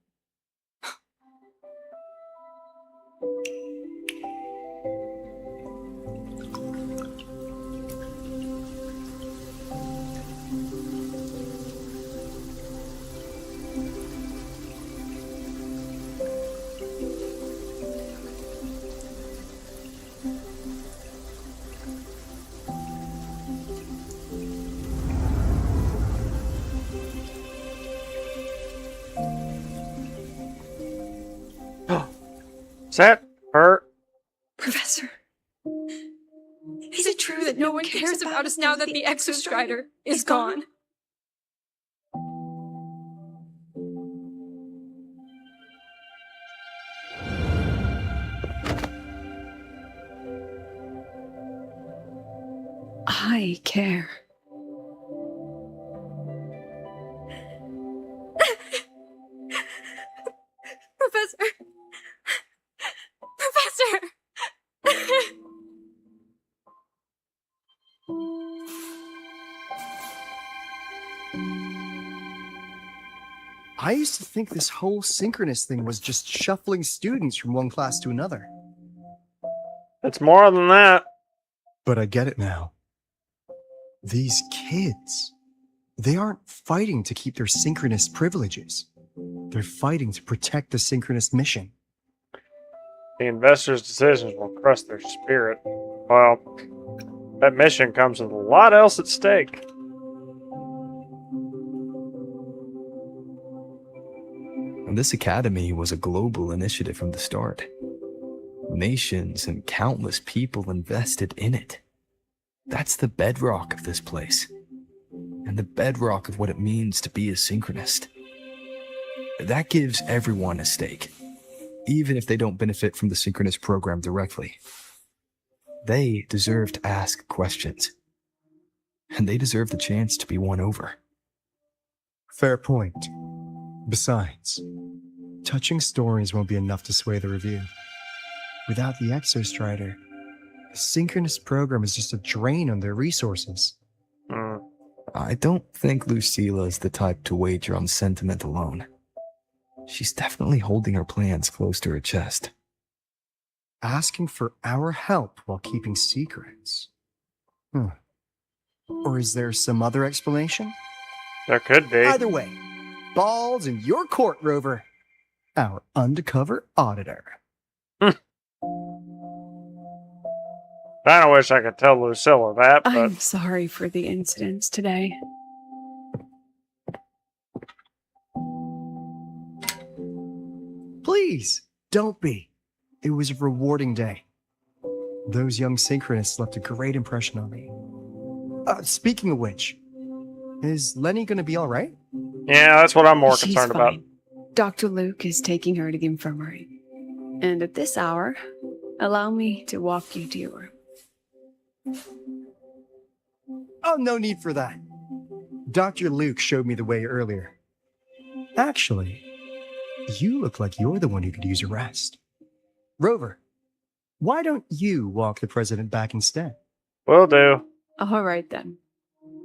Is that her? Professor, is it true that no one cares about us now that the Exostrider is gone? I care. Professor! Professor! I used to think this whole synchronous thing was just shuffling students from one class to another. It's more than that. But I get it now. These kids, they aren't fighting to keep their synchronous privileges. They're fighting to protect the synchronous mission. The investors' decisions will crush their spirit. Well, that mission comes with a lot else at stake. And this academy was a global initiative from the start. Nations and countless people invested in it. That's the bedrock of this place. And the bedrock of what it means to be a synchronist. That gives everyone a stake, even if they don't benefit from the synchronous program directly. They deserve to ask questions. And they deserve the chance to be won over. Fair point. Besides, touching stories won't be enough to sway the review. Without the Exostrider, the synchronous program is just a drain on their resources. I don't think Lucilla is the type to wager on sentiment alone. She's definitely holding her plans close to her chest. Asking for our help while keeping secrets. Or is there some other explanation? There could be. Either way, balls in your court, Rover. Our undercover auditor. I don't wish I could tell Lucilla that, but I'm sorry for the incidents today. Please, don't be. It was a rewarding day. Those young synchronists left a great impression on me. Speaking of which, is Lenny going to be all right? yeah, that's what I'm more She's concerned about. fine. Dr. Luke is taking her to the infirmary. And at this hour, allow me to walk you to your room. Oh, no need for that. Dr. Luke showed me the way earlier. Actually, you look like you're the one who could use a rest. Rover, why don't you walk the president back instead? Will do. All right then.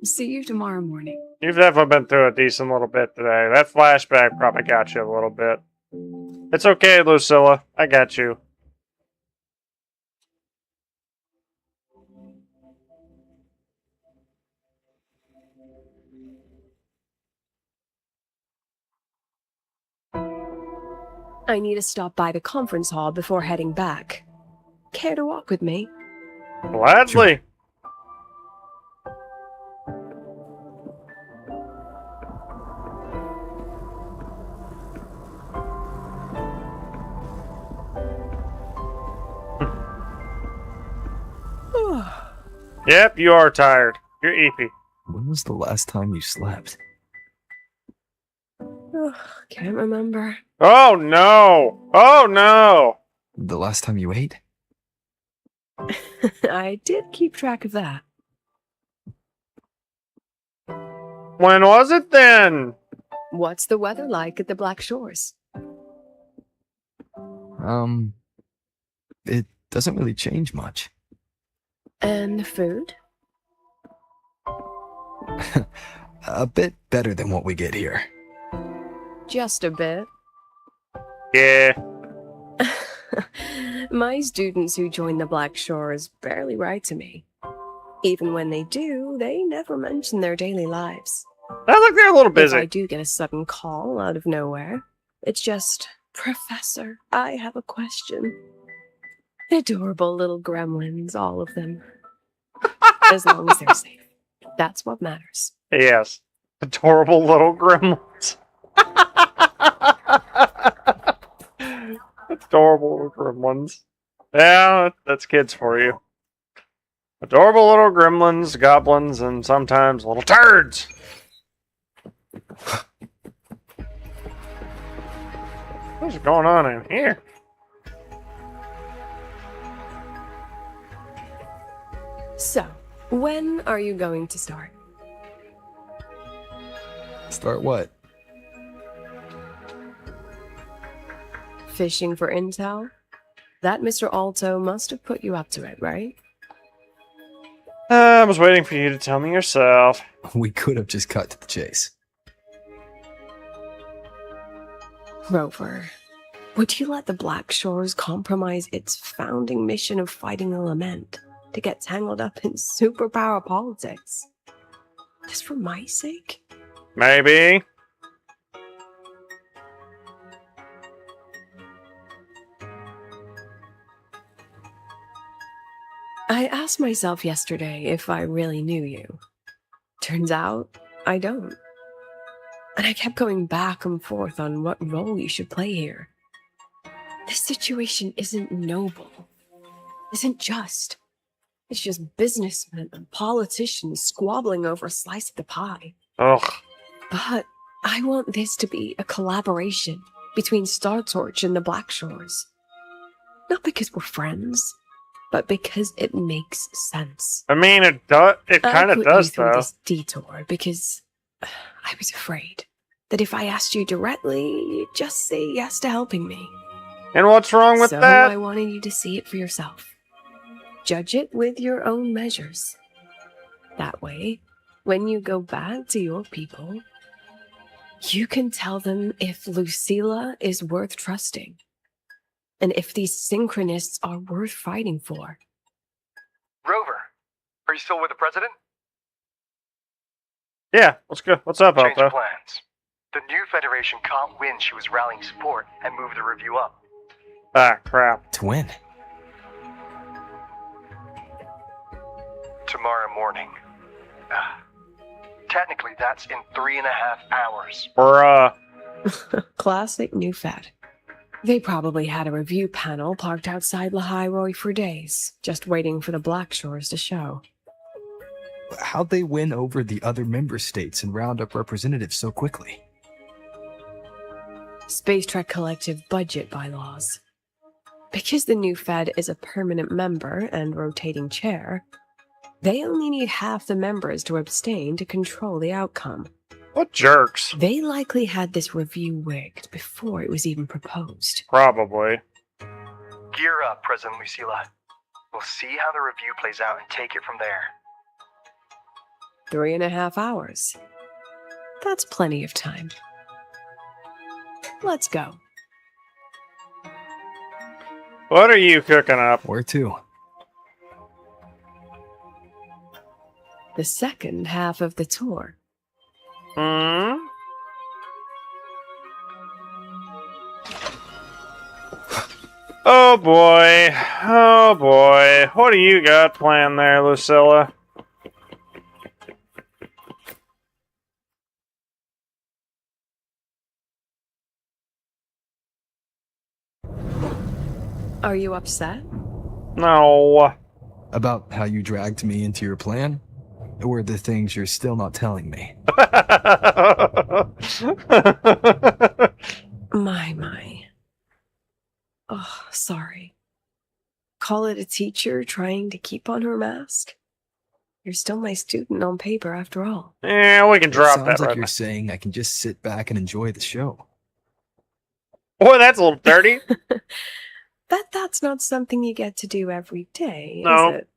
See you tomorrow morning. You've definitely been through a decent little bit today. That flashback probably got you a little bit. It's okay, Lucilla. I got you. I need to stop by the conference hall before heading back. Care to walk with me? Gladly. Yep, you are tired. You're eepy. When When was the last time you slept? Ugh, can't remember. Oh no! Oh no! The last time you ate? I did keep track of that. When was it then? What's the weather like at the Black Shores? It doesn't really change much. And the food? A bit better than what we get here. Just a bit. Yeah. My students who join the Black Shores barely write to me. Even when they do, they never mention their daily lives. I think they're a little busy. If I do get a sudden call out of nowhere, it's just, Professor, I have a question. Adorable little gremlins, all of them. As long as they're safe. That's what matters. Yes. Adorable little gremlins. Adorable little gremlins. Yeah, that's kids for you. Adorable little gremlins, goblins, and sometimes little turds. What's going on in here? So, when are you going to start? Start what? Fishing for intel? That Mr. Alto must have put you up to it, right? I was waiting for you to tell me yourself. We could have just cut to the chase. Rover, would you let the Black Shores compromise its founding mission of fighting the Lament to get tangled up in superpower politics? Just for my sake? Maybe. I asked myself yesterday if I really knew you. Turns out, I don't. And I kept going back and forth on what role you should play here. This situation isn't noble, isn't just. It's just businessmen and politicians squabbling over a slice of the pie. Ugh. But I want this to be a collaboration between Star Torch and the Black Shores. Not because we're friends, but because it makes sense. I mean, it does. It kind of does, through though. this detour because I was afraid that if I asked you directly, you'd just say yes to helping me. And what's wrong with So that? I wanted you to see it for yourself. Judge it with your own measures. That way, when you go back to your people, you can tell them if Lucilla is worth trusting, and if these synchronists are worth fighting for. Rover, are you still with the president? Yeah, let's go. What's up, Change Alpha? of plans. The new Federation caught wind she was rallying support and moved the review up. Ah, crap. To win. Tomorrow morning. Technically, that's in 3.5 hours. Bruh. Classic new Fed. They probably had a review panel parked outside Lahai for days, just waiting for the Black Shores to show. How'd they win over the other member states and round up representatives so quickly? Space Trek Collective budget bylaws. Because the new Fed is a permanent member and rotating chair, they only need half the members to abstain to control the outcome. What jerks? They likely had this review rigged before it was even proposed. Probably. Gear up, President Lucilla. We'll see how the review plays out and take it from there. 3.5 hours. That's plenty of time. Let's go. What are you cooking up? Where to? The second half of the tour. Hmm? Oh boy. Oh boy. What do you got planned there, Lucilla? Are you upset? No. About how you dragged me into your plan? Or the things you're still not telling me? My. Oh, sorry. Call it a teacher trying to keep on her mask? You're still my student on paper after all. Yeah, we can drop that Sounds like right you're now. saying I can just sit back and enjoy the show. Boy, that's a little dirty. That's not something you get to do every day, No. is it?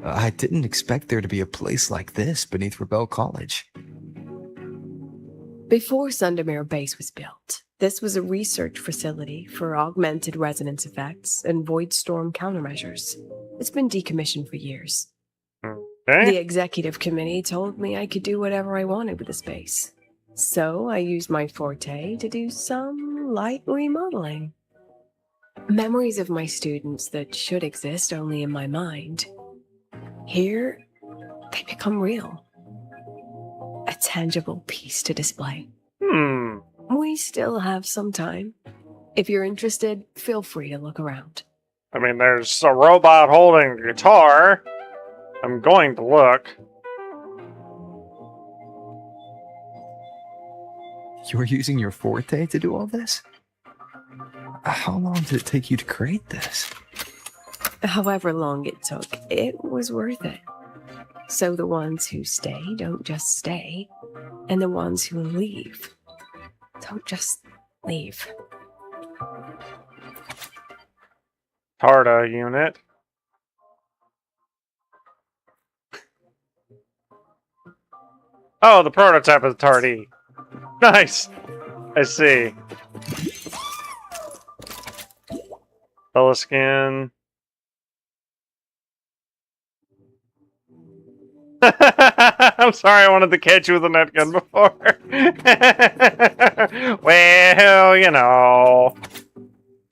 I didn't expect there to be a place like this beneath Rebel College. Before Sundermere Base was built, this was a research facility for augmented resonance effects and void storm countermeasures. It's been decommissioned for years. Okay. The executive committee told me I could do whatever I wanted with the space. So I used my forte to do some light remodeling. Memories of my students that should exist only in my mind. Here, they become real. A tangible piece to display. We still have some time. If you're interested, feel free to look around. I mean, there's a robot holding a guitar. I'm going to look. You're using your forte to do all this? How long did it take you to create this? However long it took, it was worth it. So the ones who stay don't just stay, and the ones who leave don't just leave. Tarda unit. Oh, the prototype of the Tardy. Nice. I see. Fella skin. I'm sorry, I wanted to catch you with a net gun before. Well, you know.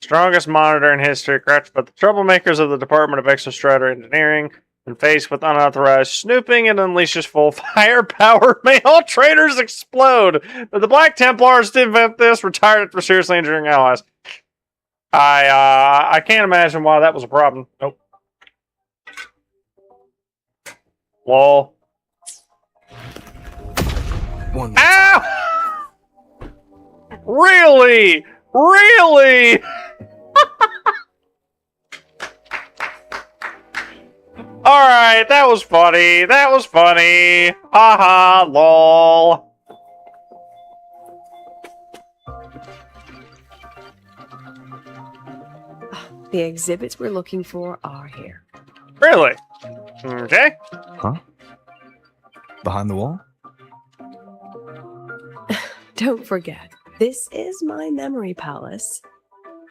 Strongest monitor in history, crafted by the troublemakers of the Department of Exostrator Engineering. When faced with unauthorized snooping, it unleashes full firepower. May all traitors explode! The Black Templars did invent this, retired after seriously injuring allies. I can't imagine why that was a problem. Nope. Lol. Ow! Really? Really? Alright, that was funny. That was funny. Haha, lol. The exhibits we're looking for are here. Really? Okay. Huh? Behind the wall? Don't forget, this is my memory palace.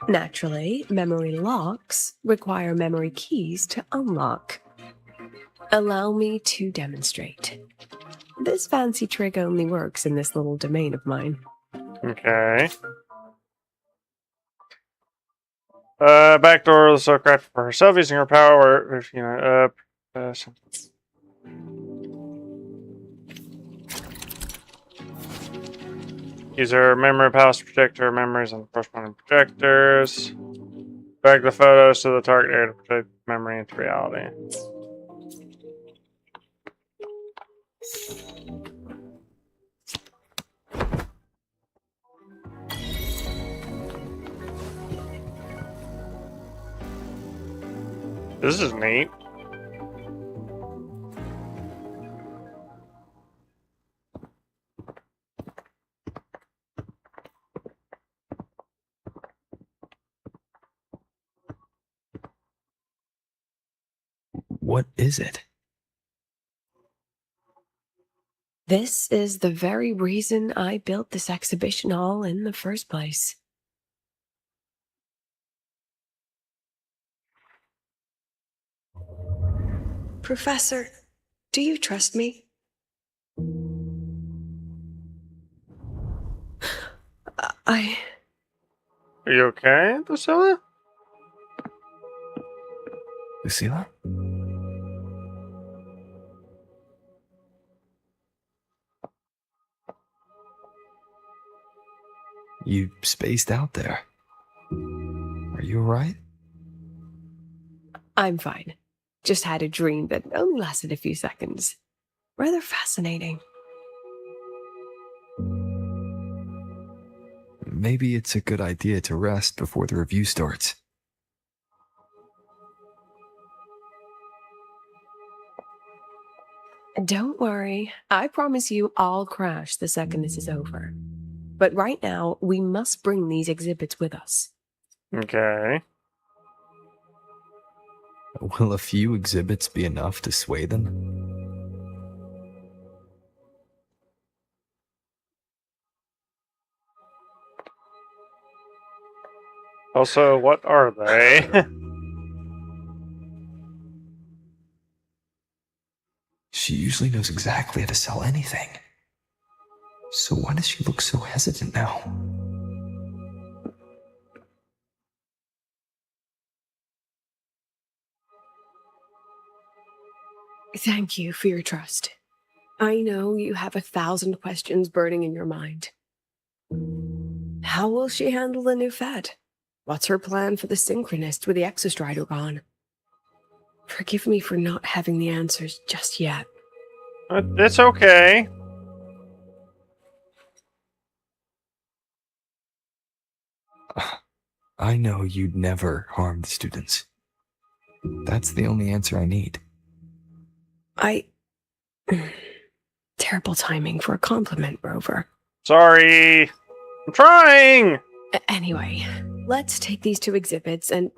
Naturally, memory locks require memory keys to unlock. Allow me to demonstrate. This fancy trick only works in this little domain of mine. Okay. Backdoor the Socrat for herself using her power, if you know, use her memory palace to protect her memories and corresponding projectors. Drag the photos to the target area to project memory into reality. This is neat. What is it? This is the very reason I built this exhibition hall in the first place. Professor, do you trust me? Are you okay, Lucilla? Lucilla? You spaced out there. Are you alright? I'm fine. Just had a dream that only lasted a few seconds. Rather fascinating. Maybe it's a good idea to rest before the review starts. Don't worry. I promise you I'll crash the second this is over. But right now, we must bring these exhibits with us. Okay. Will a few exhibits be enough to sway them? Also, what are they? She usually knows exactly how to sell anything. So why does she look so hesitant now? Thank you for your trust. I know you have 1,000 questions burning in your mind. How will she handle the new Fed? What's her plan for the Synchronist with the Exostrider gone? Forgive me for not having the answers just yet. It's okay. I know you'd never harm the students. That's the only answer I need. Terrible timing for a compliment, Rover. Sorry. I'm trying! Anyway, let's take these 2 exhibits and...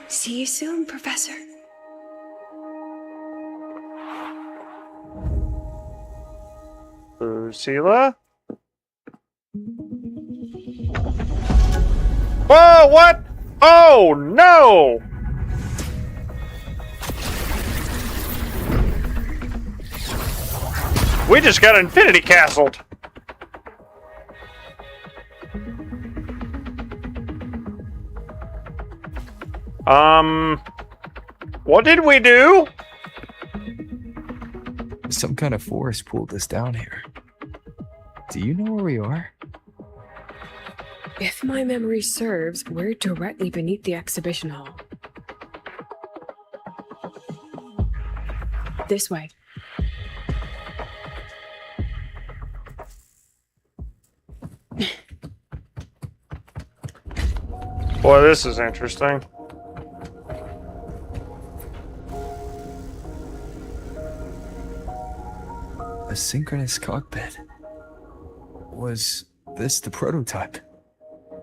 See you soon, Professor. Lucilla? Whoa, what? Oh, no! We just got Infinity Castled. What did we do? Some kind of force pulled us down here. Do you know where we are? If my memory serves, we're directly beneath the exhibition hall. This way. Boy, this is interesting. A synchronous cockpit. Was this the prototype?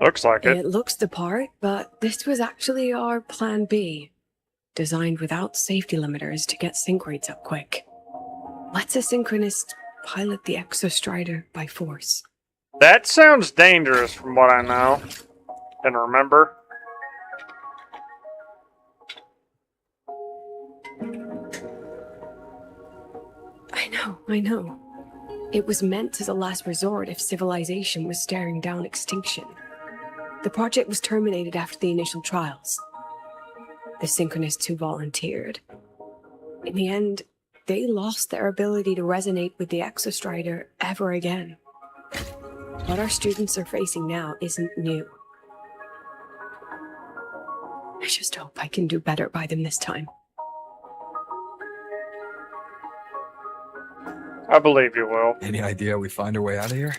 Looks like it. It looks the part, but this was actually our plan B. Designed without safety limiters to get sync rates up quick. Let's a synchronist pilot the Exostrider by force. That sounds dangerous from what I know and remember. I know. It was meant as a last resort if civilization was staring down extinction. The project was terminated after the initial trials. The synchronists who volunteered. In the end, they lost their ability to resonate with the Exostrider ever again. What our students are facing now isn't new. I just hope I can do better by them this time. I believe you will. Any idea we find our way out of here?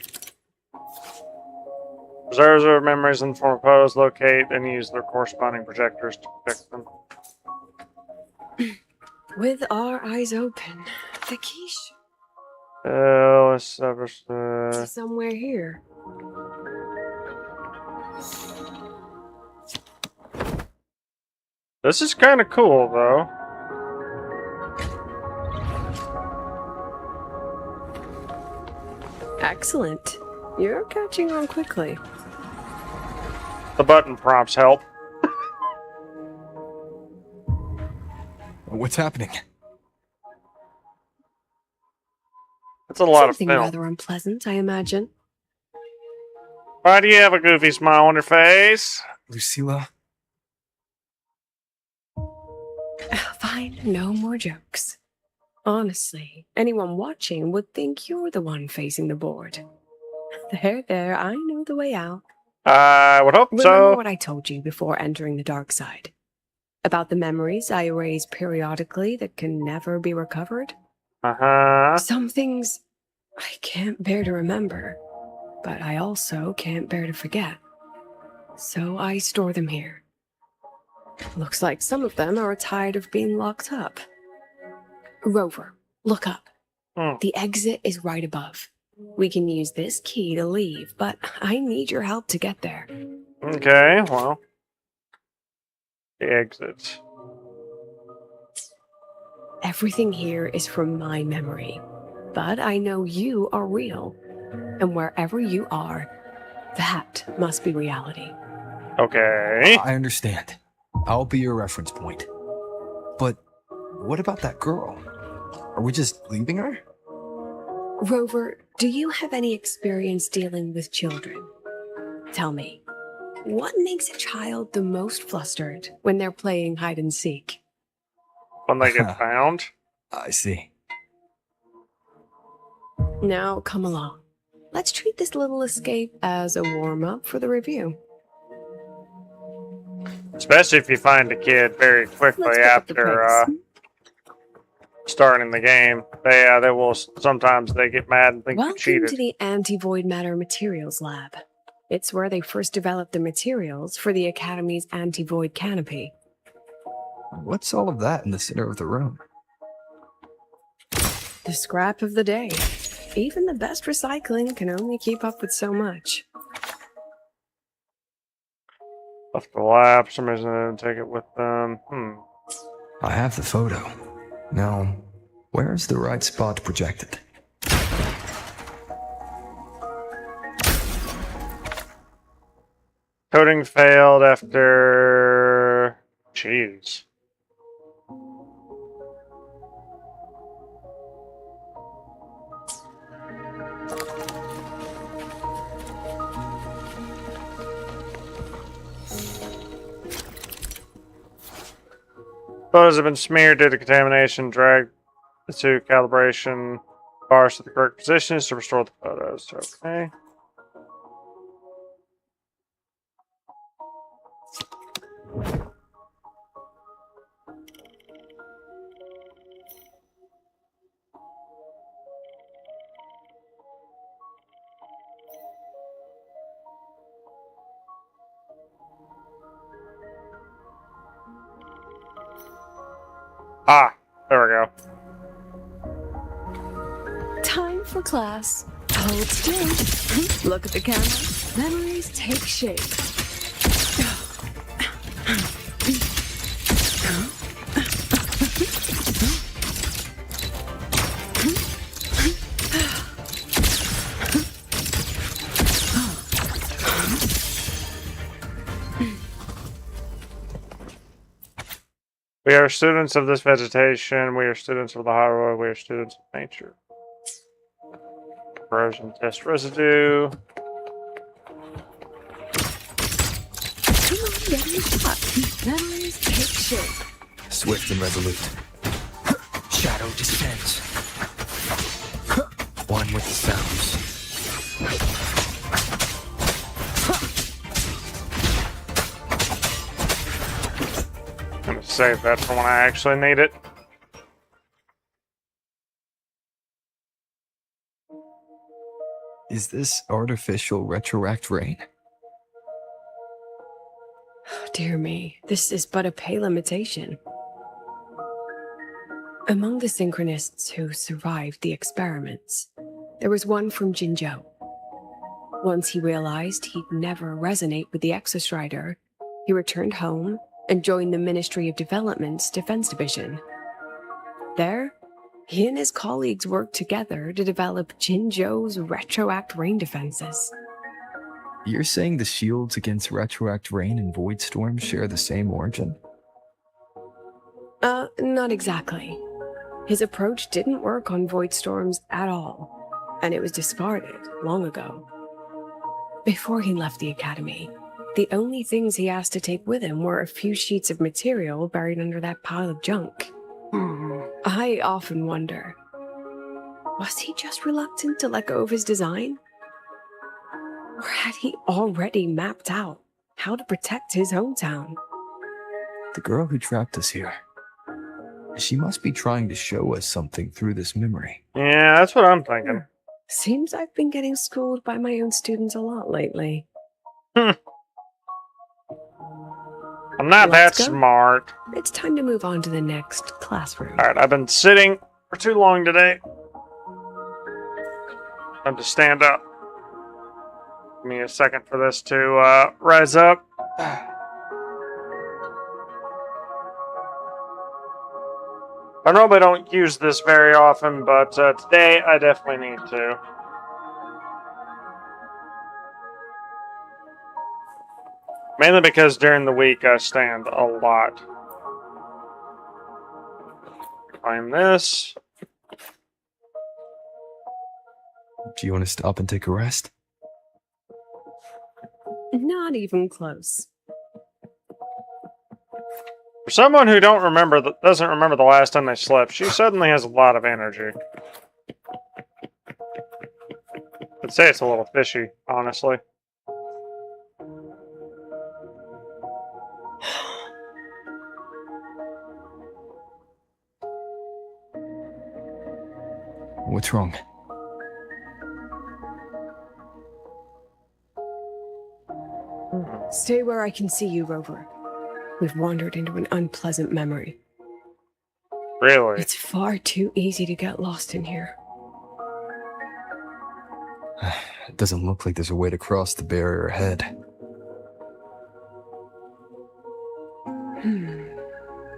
Reserves of memories in the form of photos, locate, and use their corresponding projectors to project them. With our eyes open, the key Establish somewhere here. This is kind of cool, though. Excellent. You're catching on quickly. The button prompts help. What's happening? It's a lot Something of film. rather unpleasant, I imagine. Why do you have a goofy smile on your face? Lucilla? Fine, no more jokes. Honestly, anyone watching would think you're the one facing the board. There, I know the way out. I would hope Remember so. what I told you before entering the dark side? About the memories I erase periodically that can never be recovered? Uh-huh. Some things I can't bear to remember, but I also can't bear to forget. So I store them here. Looks like some of them are tired of being locked up. Rover, look up. The exit is right above. We can use this key to leave, but I need your help to get there. Okay, well. The exits. Everything here is from my memory, but I know you are real, and wherever you are, that must be reality. Okay. I understand. I'll be your reference point. But what about that girl? Are we just leaving her? Rover, do you have any experience dealing with children? Tell me, what makes a child the most flustered when they're playing hide and seek? When they get found? I see. Now, come along. Let's treat this little escape as a warm-up for the review. Especially if you find a kid very quickly after starting the game. They will sometimes they get mad and think you Welcome cheated. to the Anti-Void Matter Materials Lab. It's where they first developed the materials for the Academy's anti-void canopy. What's all of that in the center of the room? The scrap of the day. Even the best recycling can only keep up with so much. Left the lab, some reason they didn't take it with them. I have the photo. Now, where's the right spot projected? Coding failed after... Jeez. Photos have been smeared due to contamination. Drag to calibration bars to the correct positions to restore the photos. Okay. Ah, there we go. Time for class. Hold still. Look at the camera. Memories take shape. We are students of this vegetation. We are students of the high road. We are students of nature. Corrosion test residue. Come on, get in the shot. Memories take shape. Swift and resolute. Shadow descends. One with the sounds. I'm gonna save that for when I actually need it. Is this artificial retroact rain? Dear me, this is but a pale imitation. Among the synchronists who survived the experiments, there was one from Jinzhou. Once he realized he'd never resonate with the Exostrider, he returned home and joined the Ministry of Development's Defense Division. There, he and his colleagues worked together to develop Jinzhou's retroact rain defenses. You're saying the shields against retroact rain and void storms share the same origin? Not exactly. His approach didn't work on void storms at all, and it was discarded long ago. Before he left the academy, the only things he asked to take with him were a few sheets of material buried under that pile of junk. I often wonder, was he just reluctant to let go of his design? Or had he already mapped out how to protect his hometown? The girl who trapped us here. She must be trying to show us something through this memory. Yeah, that's what I'm thinking. Seems I've been getting schooled by my own students a lot lately. I'm not Let's that go. smart. It's time to move on to the next classroom. Alright, I've been sitting for too long today. Time to stand up. Give me a second for this to rise up. I normally don't use this very often, but today I definitely need to. Mainly because during the week I stand a lot. Find this. Do you want to stop and take a rest? Not even close. For someone who doesn't remember the last time they slept, she suddenly has a lot of energy. I'd say it's a little fishy, honestly. What's wrong? Stay where I can see you, Rover. We've wandered into an unpleasant memory. Really? It's far too easy to get lost in here. It doesn't look like there's a way to cross the barrier ahead.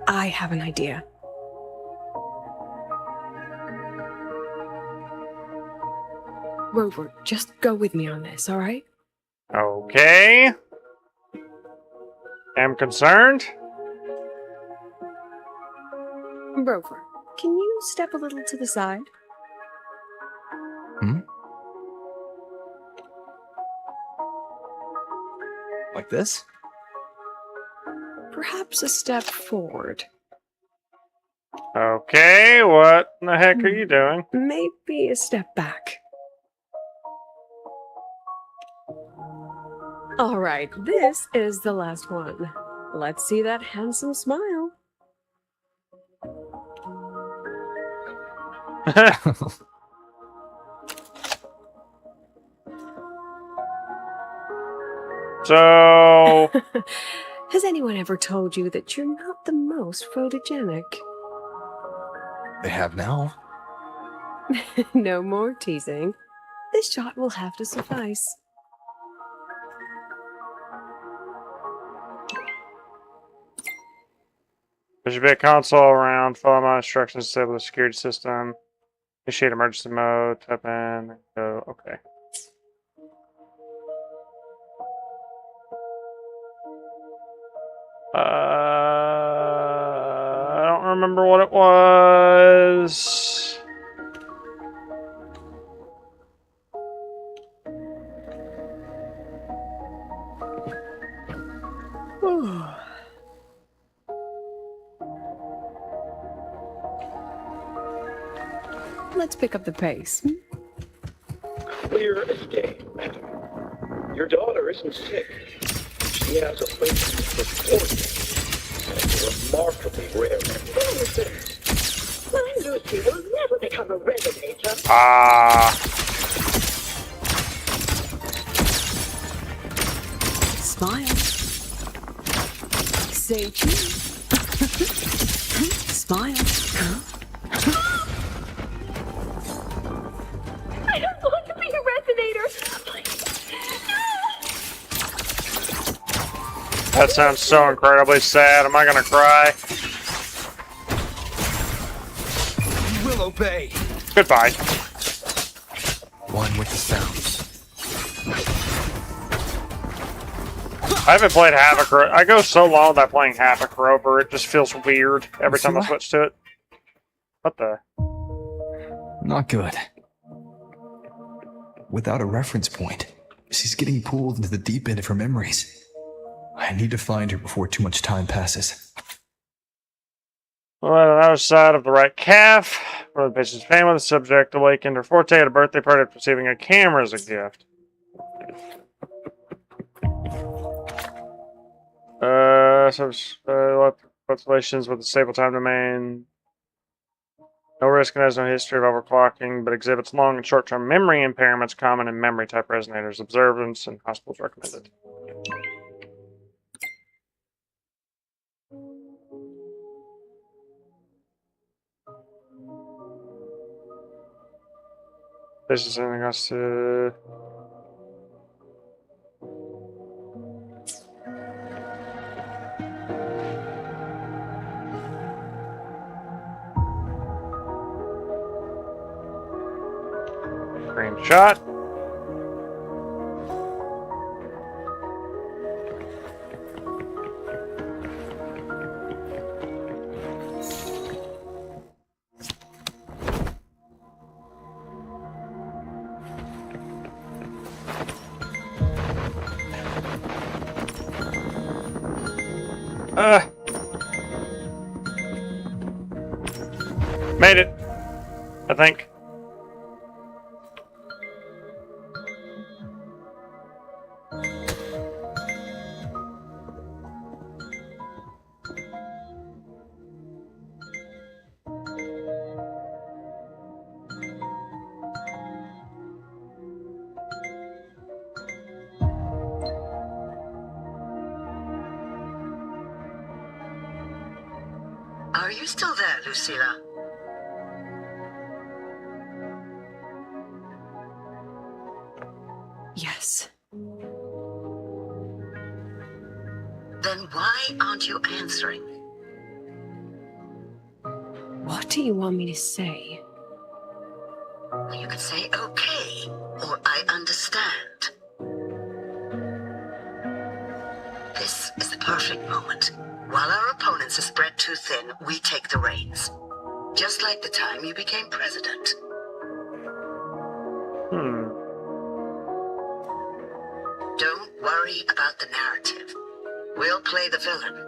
I have an idea. Rover, just go with me on this, alright? Okay. Am concerned. Rover, can you step a little to the side? Like this? Perhaps a step forward. Okay, what the heck are you doing? Maybe a step back. Alright, this is the last one. Let's see that handsome smile. So... Has anyone ever told you that you're not the most photogenic? They have now. No more teasing. This shot will have to suffice. There should be a console around. Follow my instructions, disable the security system. Initiate emergency mode. Tap in. Go. Okay. I don't remember what it was. Let's pick up the pace. Clear as day, madam. Your daughter isn't sick. She has a weakness for poison. It's remarkably rare. My Lucy will never become a resonator. Smile. Say cheese. Smile. I don't want to be a resonator. That sounds so incredibly sad. Am I gonna cry? You will obey. Goodbye. One with the sounds. I haven't played Havoc. I go so long without playing Havoc Rover. It just feels weird every time I switch to it. What the? Not good. Without a reference point, she's getting pulled into the deep end of her memories. I need to find her before too much time passes. On the other side of the right calf, for the patient's family, the subject awakened her forte at a birthday party after receiving a camera as a gift. Fluctuations with a stable time domain. No risk and has no history of overclocking, but exhibits long and short-term memory impairments common in memory-type resonators. Observance in hospitals recommended. This is anything else to... Green shot. Made it, I think. Are you still there, Lucilla? Yes. Then why aren't you answering? What do you want me to say? You could say okay, or I understand. This is the perfect moment. While our opponents are spread too thin, we take the reins. Just like the time you became president. Don't worry about the narrative. We'll play the villain.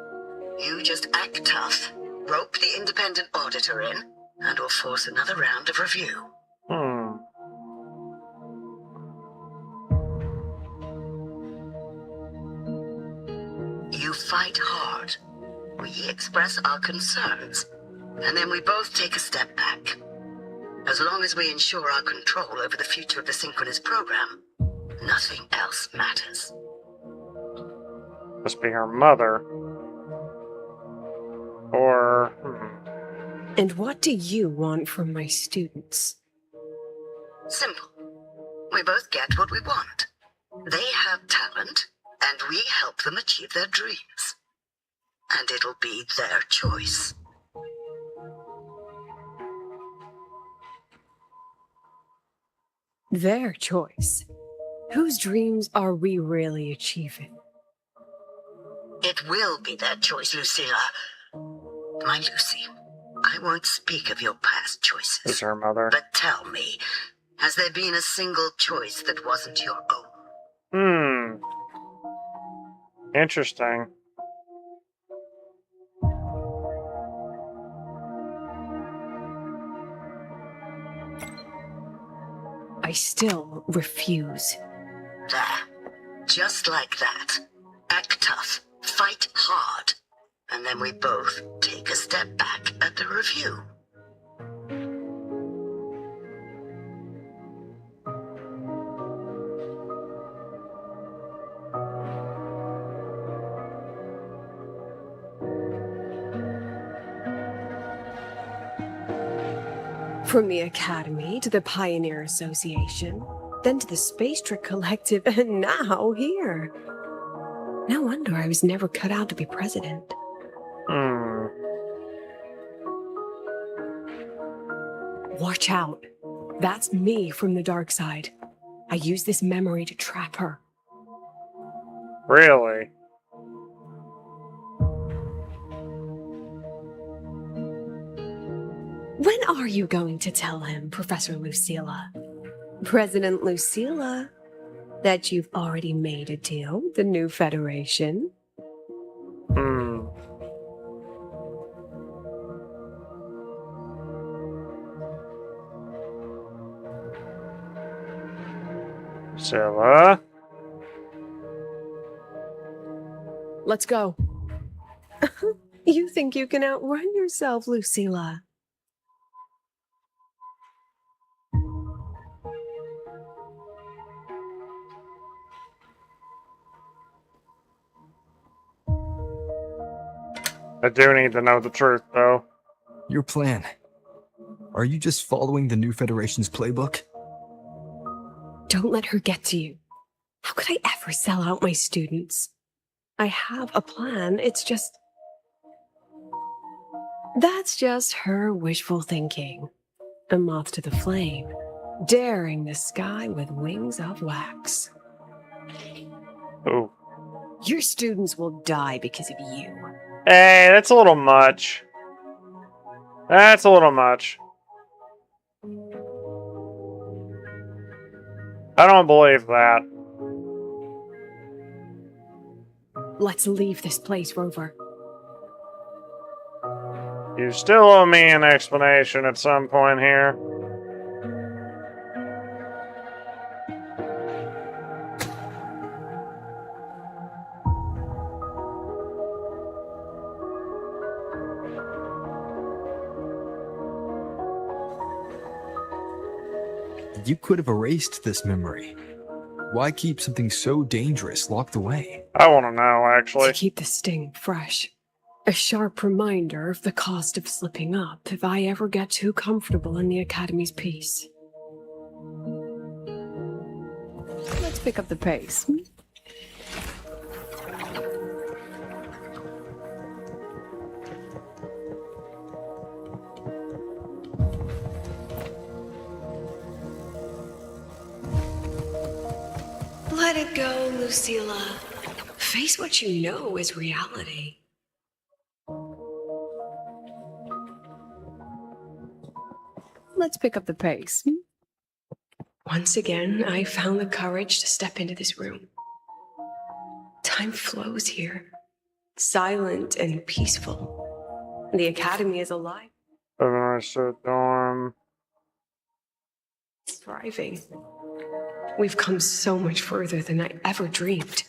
You just act tough, rope the independent auditor in, and we'll force another round of review. You fight hard. We express our concerns, and then we both take a step back. As long as we ensure our control over the future of the synchronous program, nothing else matters. Must be her mother. Or... And what do you want from my students? Simple. We both get what we want. They have talent, and we help them achieve their dreams. And it'll be their choice. Their choice? Whose dreams are we really achieving? It will be their choice, Lucilla. My Lucy, I won't speak of your past choices. Is her mother? But tell me, has there been a single choice that wasn't your own? Interesting. I still refuse. There. Just like that. Act tough. Fight hard. And then we both take a step back at the review. From the Academy to the Pioneer Association, then to the Space Trick Collective, and now here. No wonder I was never cut out to be president. Watch out. That's me from the dark side. I use this memory to trap her. Really? When are you going to tell him, Professor Lucilla? President Lucilla, that you've already made a deal with the new Federation? Lucilla. Let's go. You think you can outrun yourself, Lucilla? I do need to know the truth, though. Your plan. Are you just following the new Federation's playbook? Don't let her get to you. How could I ever sell out my students? I have a plan, it's just... That's just her wishful thinking. A moth to the flame, daring the sky with wings of wax. Ooh. Your students will die because of you. Hey, that's a little much. That's a little much. I don't believe that. Let's leave this place, Rover. You still owe me an explanation at some point here. You could have erased this memory. Why keep something so dangerous locked away? I want to know, actually. To keep the sting fresh. A sharp reminder of the cost of slipping up if I ever get too comfortable in the Academy's peace. Let's pick up the pace. Let it go, Lucilla. Face what you know is reality. Let's pick up the pace. Once again, I found the courage to step into this room. Time flows here, silent and peaceful. The Academy is alive. Dorm. Thriving. We've come so much further than I ever dreamed.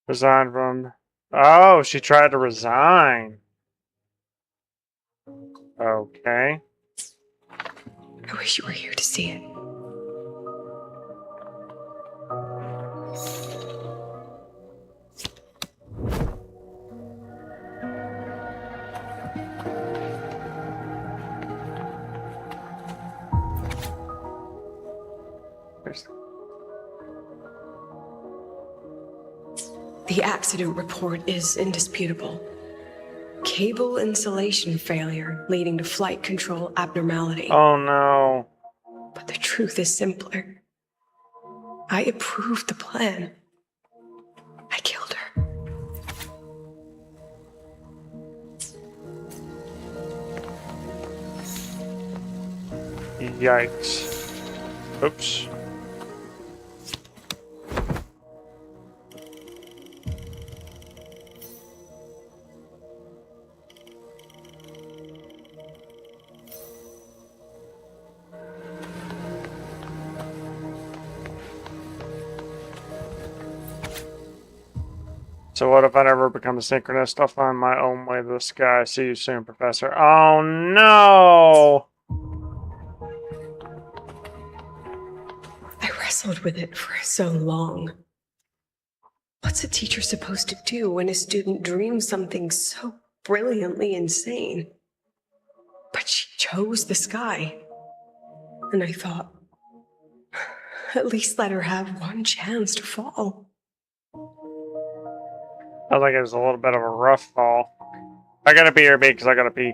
Resign from... Oh, she tried to resign. Okay. I wish you were here to see it. The accident report is indisputable. Cable insulation failure leading to flight control abnormality. Oh no. But the truth is simpler. I approved the plan. I killed her. Yikes. Oops. So what if I never become a synchronist? I'll find my own way to the sky. See you soon, Professor. Oh no! I wrestled with it for so long. What's a teacher supposed to do when a student dreams something so brilliantly insane? But she chose the sky. And I thought, at least let her have one chance to fall. I think it was a little bit of a rough fall. I gotta pee, because I gotta pee.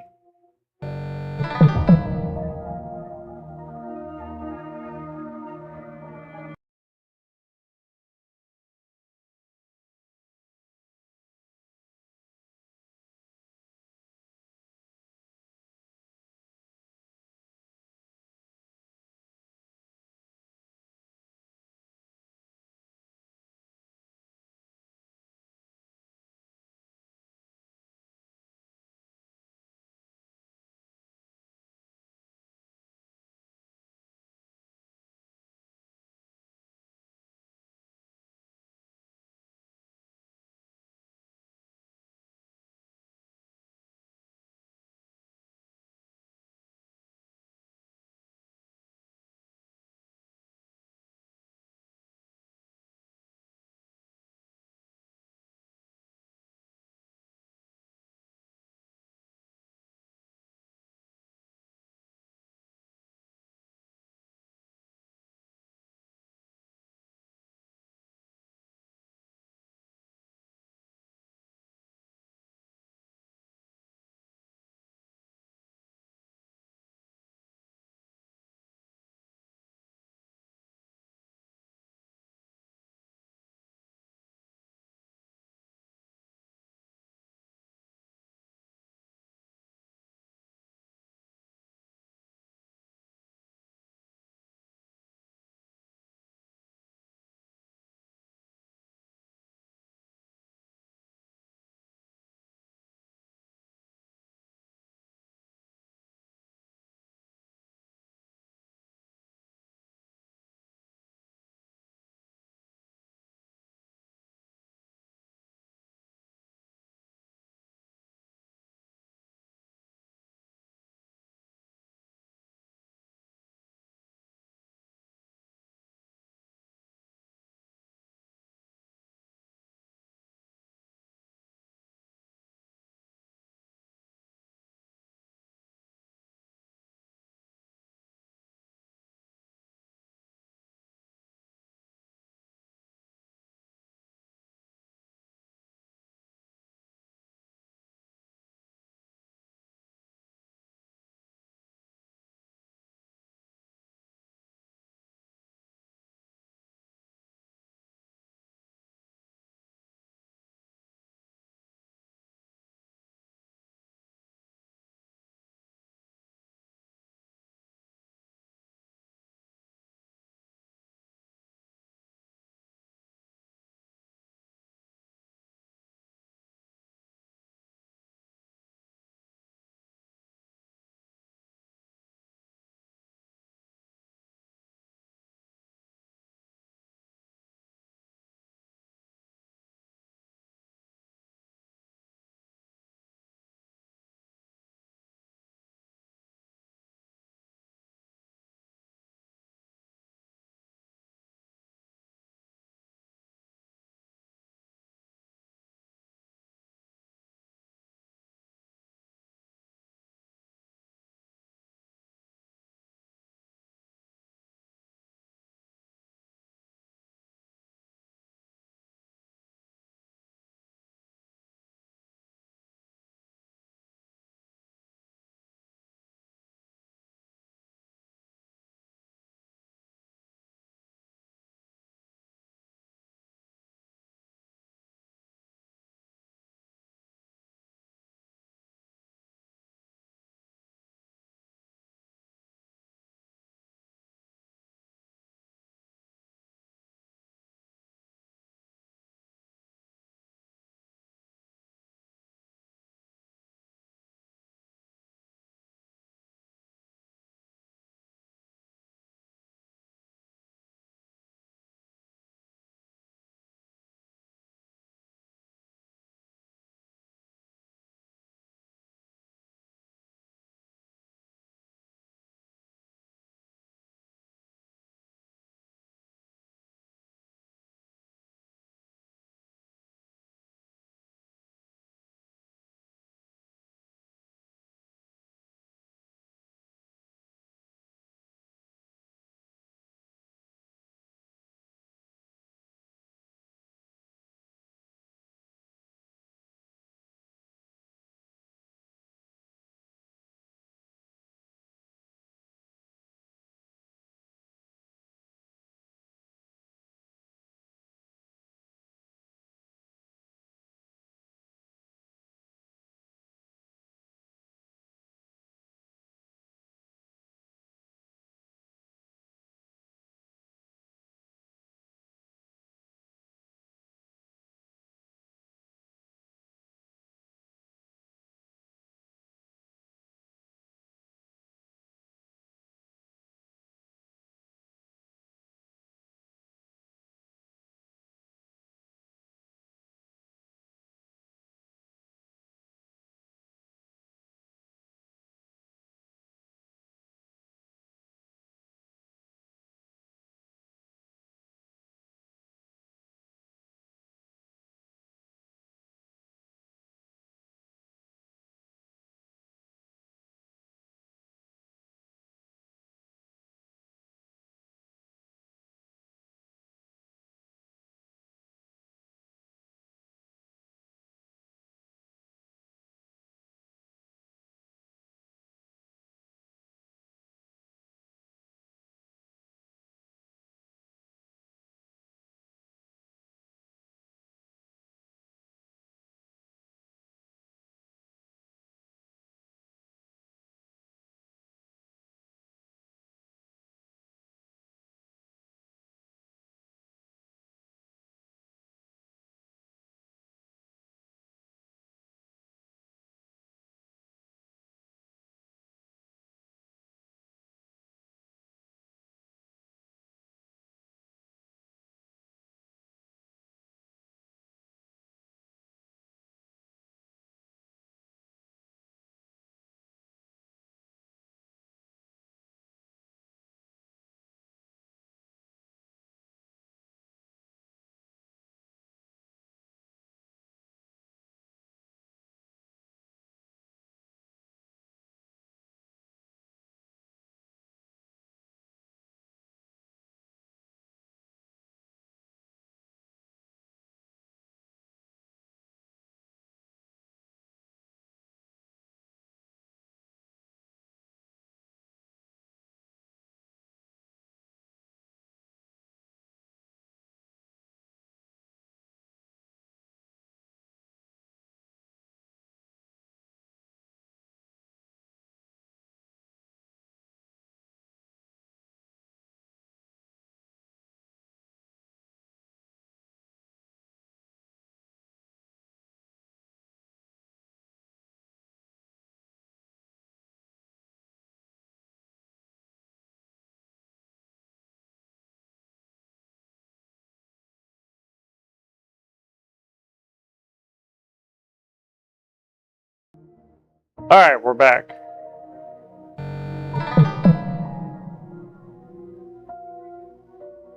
Alright, we're back.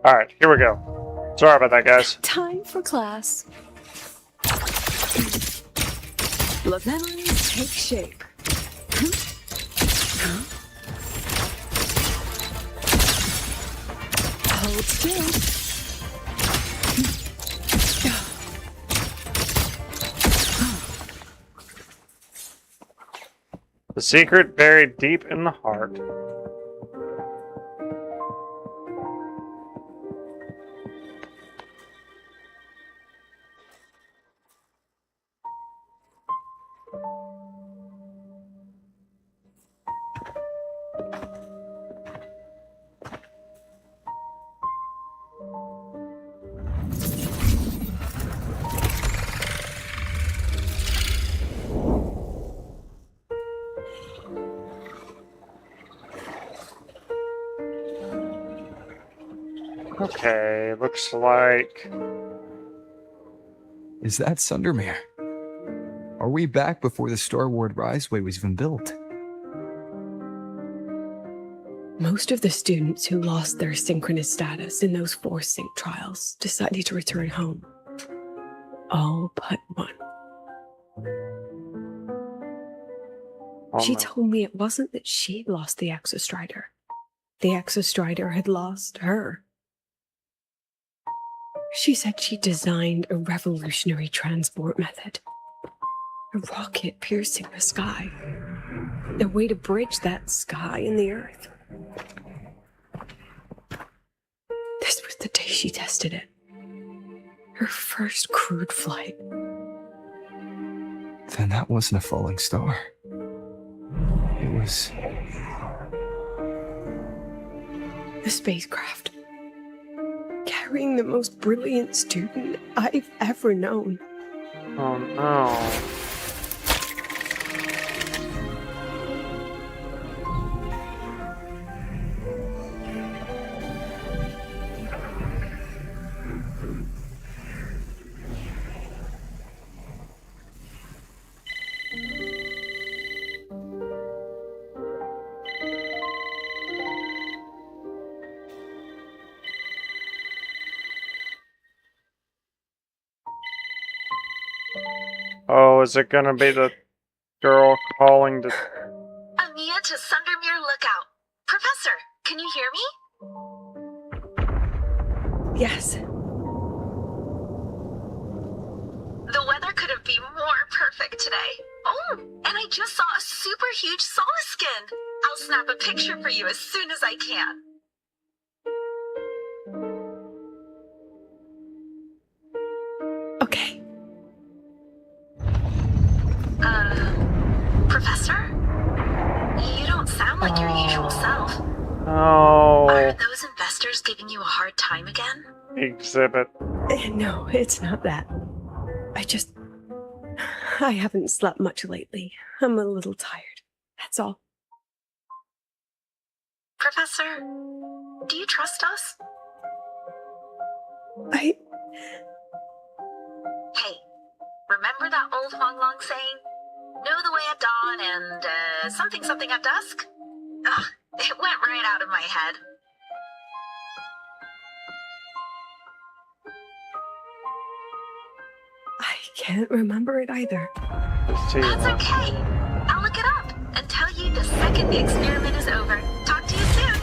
Alright, here we go. Sorry about that, guys. Time for class. Let memories take shape. Hold still. The secret buried deep in the heart. Okay, looks like... Is that Sundermere? Are we back before the Star Ward Riseway was even built? Most of the students who lost their synchronous status in those forced sync trials decided to return home. All but one. She told me it wasn't that she'd lost the Exostrider. The Exostrider had lost her. She said she designed a revolutionary transport method. A rocket piercing the sky. A way to bridge that sky and the earth. This was the day she tested it. Her first crewed flight. Then that wasn't a falling star. It was... the spacecraft. Carrying the most brilliant student I've ever known. Oh no. Oh, is it gonna be the girl calling to... Ania to Sundermere Lookout. Professor, can you hear me? Yes. The weather couldn't be more perfect today. Oh, and I just saw a super huge solaskin. I'll snap a picture for you as soon as I can. Okay. Professor? You don't sound like your usual self. Oh. Are those investors giving you a hard time again? Exhibit. No, it's not that. I haven't slept much lately. I'm a little tired. That's all. Professor, do you trust us? Hey, remember that old Huanglong saying? Know the way at dawn and, something at dusk? Ugh, it went right out of my head. I can't remember it either. That's okay. I'll look it up and tell you the second the experiment is over. Talk to you soon.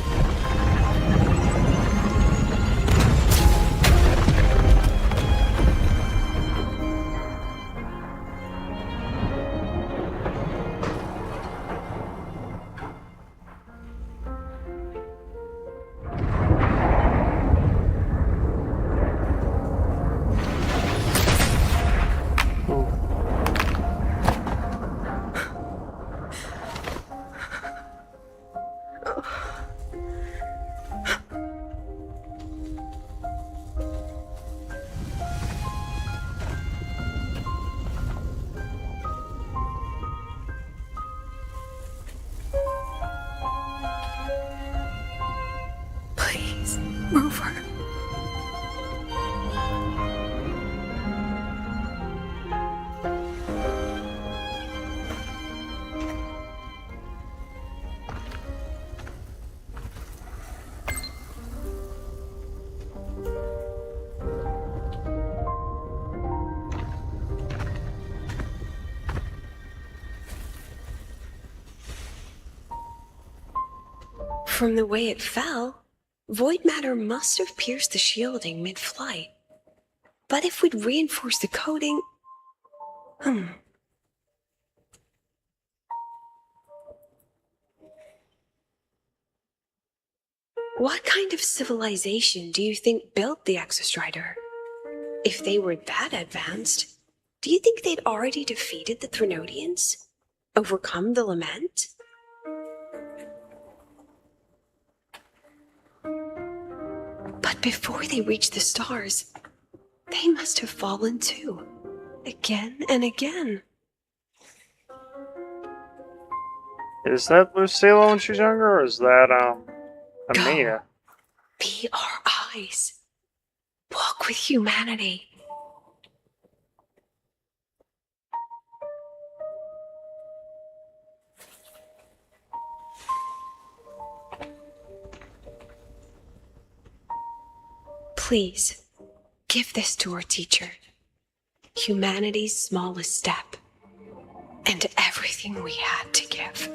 From the way it fell, void matter must have pierced the shielding mid-flight. But if we'd reinforced the coating... What kind of civilization do you think built the Exostrider? If they were that advanced, do you think they'd already defeated the Threnodians? Overcome the Lament? But before they reached the stars, they must have fallen too. Again and again. Is that Lucilla when she's younger, or is that, Amia? Be our eyes. Walk with humanity. Please, give this to our teacher. Humanity's smallest step. And everything we had to give.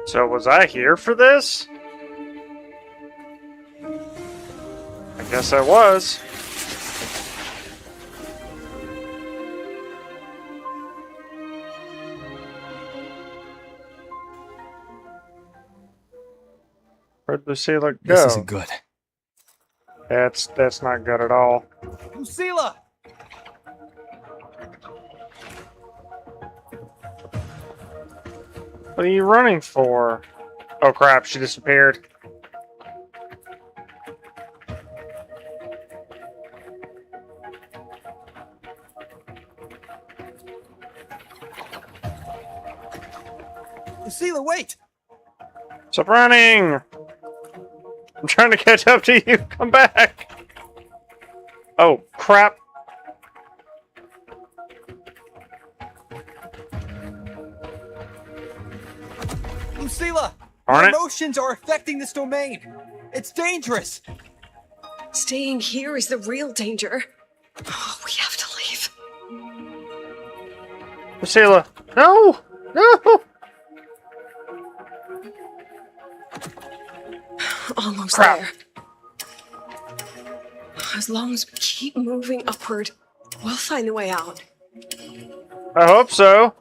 So was I here for this? I guess I was. Where'd Lucilla go? This isn't good. That's not good at all. Lucilla! What are you running for? Oh crap, she disappeared. Lucilla, wait! Stop running! I'm trying to catch up to you. Come back. Oh crap. Lucilla! Darn Your it. emotions are affecting this domain. It's dangerous. Staying here is the real danger. Oh, we have to leave. Lucilla. No! No! Almost Crap. there. As long as we keep moving upward, we'll find a way out. I hope so.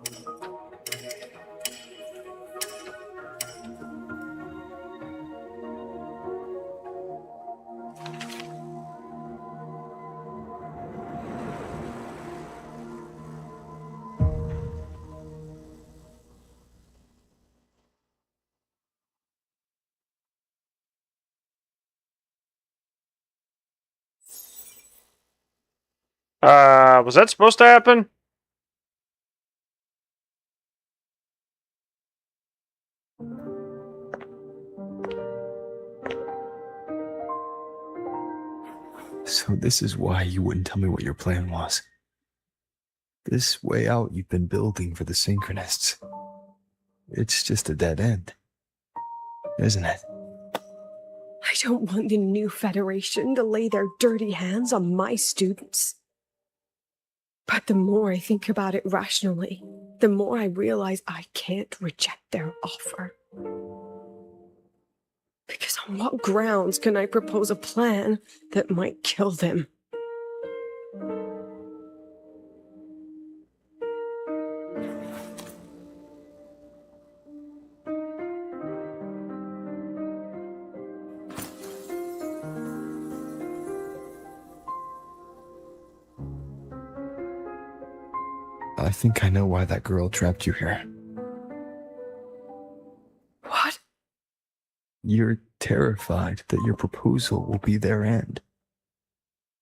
Was that supposed to happen? So this is why you wouldn't tell me what your plan was. This way out you've been building for the Synchronists. It's just a dead end, isn't it? I don't want the new Federation to lay their dirty hands on my students. But the more I think about it rationally, the more I realize I can't reject their offer. Because on what grounds can I propose a plan that might kill them? I think I know why that girl trapped you here. What? You're terrified that your proposal will be their end.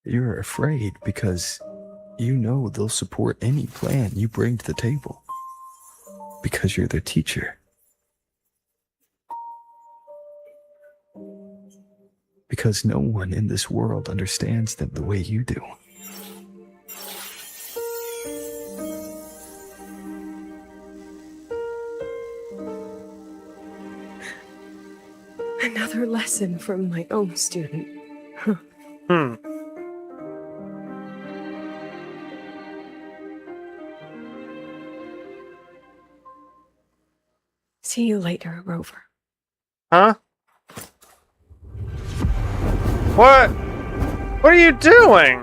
You're afraid because you know they'll support any plan you bring to the table. Because you're their teacher. Because no one in this world understands them the way you do. Another lesson from my own student. See you later, Rover. Huh? What? What are you doing?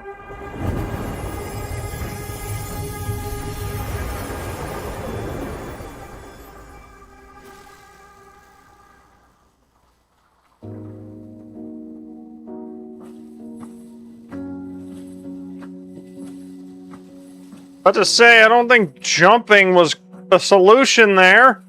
About to say, I don't think jumping was the solution there.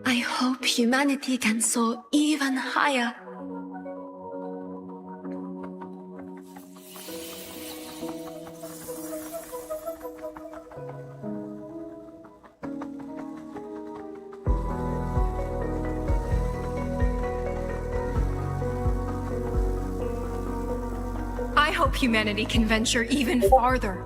I hope humanity can soar even higher. I hope humanity can venture even farther.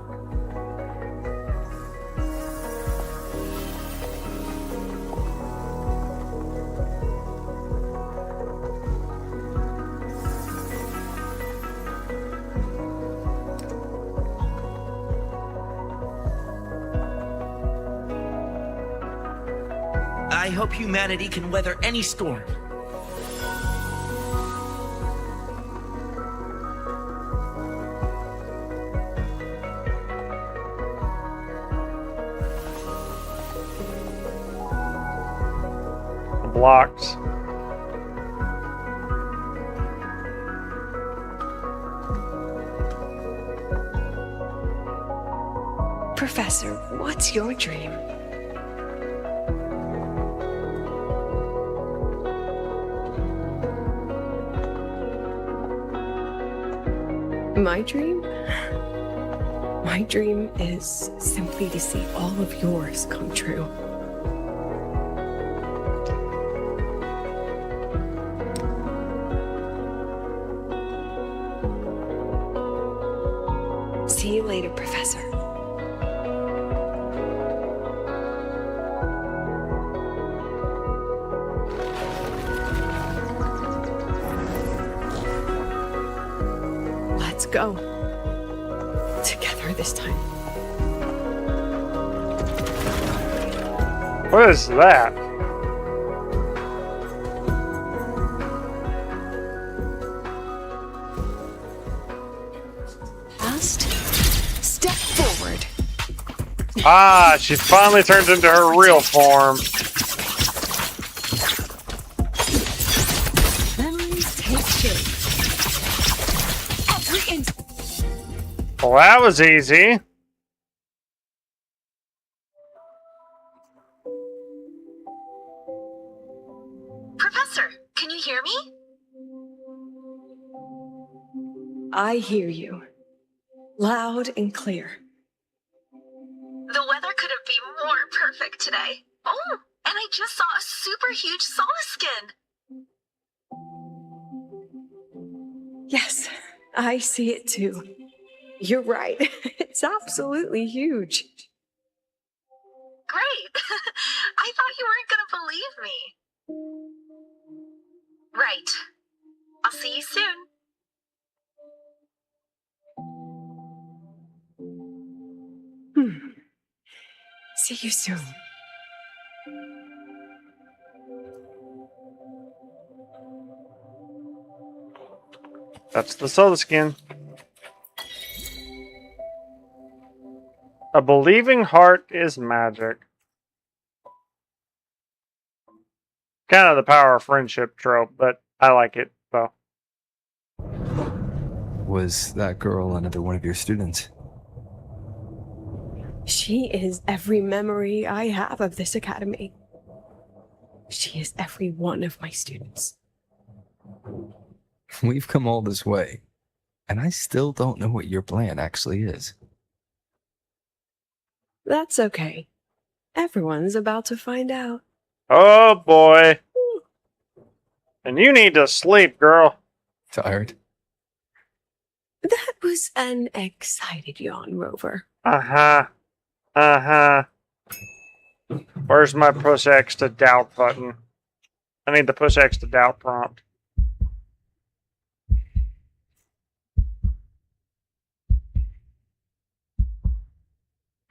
I hope humanity can weather any storm. Blocks. Professor, what's your dream? My dream? My dream is simply to see all of yours come true. See you later, Professor. Let's go. Together this time. What is that? Just step forward. Ah, she finally turned into her real form. Memories take shape. Every instant. Well, that was easy. Professor, can you hear me? I hear you. Loud and clear. The weather couldn't be more perfect today. Oh, and I just saw a super huge solar skin. Yes, I see it too. You're right. It's absolutely huge. Great. I thought you weren't going to believe me. Right. I'll see you soon. See you soon. That's the soda skin. A believing heart is magic. Kind of the power of friendship trope, but I like it, though. Was that girl another one of your students? She is every memory I have of this academy. She is every one of my students. We've come all this way, and I still don't know what your plan actually is. That's okay. Everyone's about to find out. Oh boy. And you need to sleep, girl. Tired? That was an excited yawn, Rover. Uh-huh. Uh-huh. Where's my push X to doubt button? I need the push X to doubt prompt.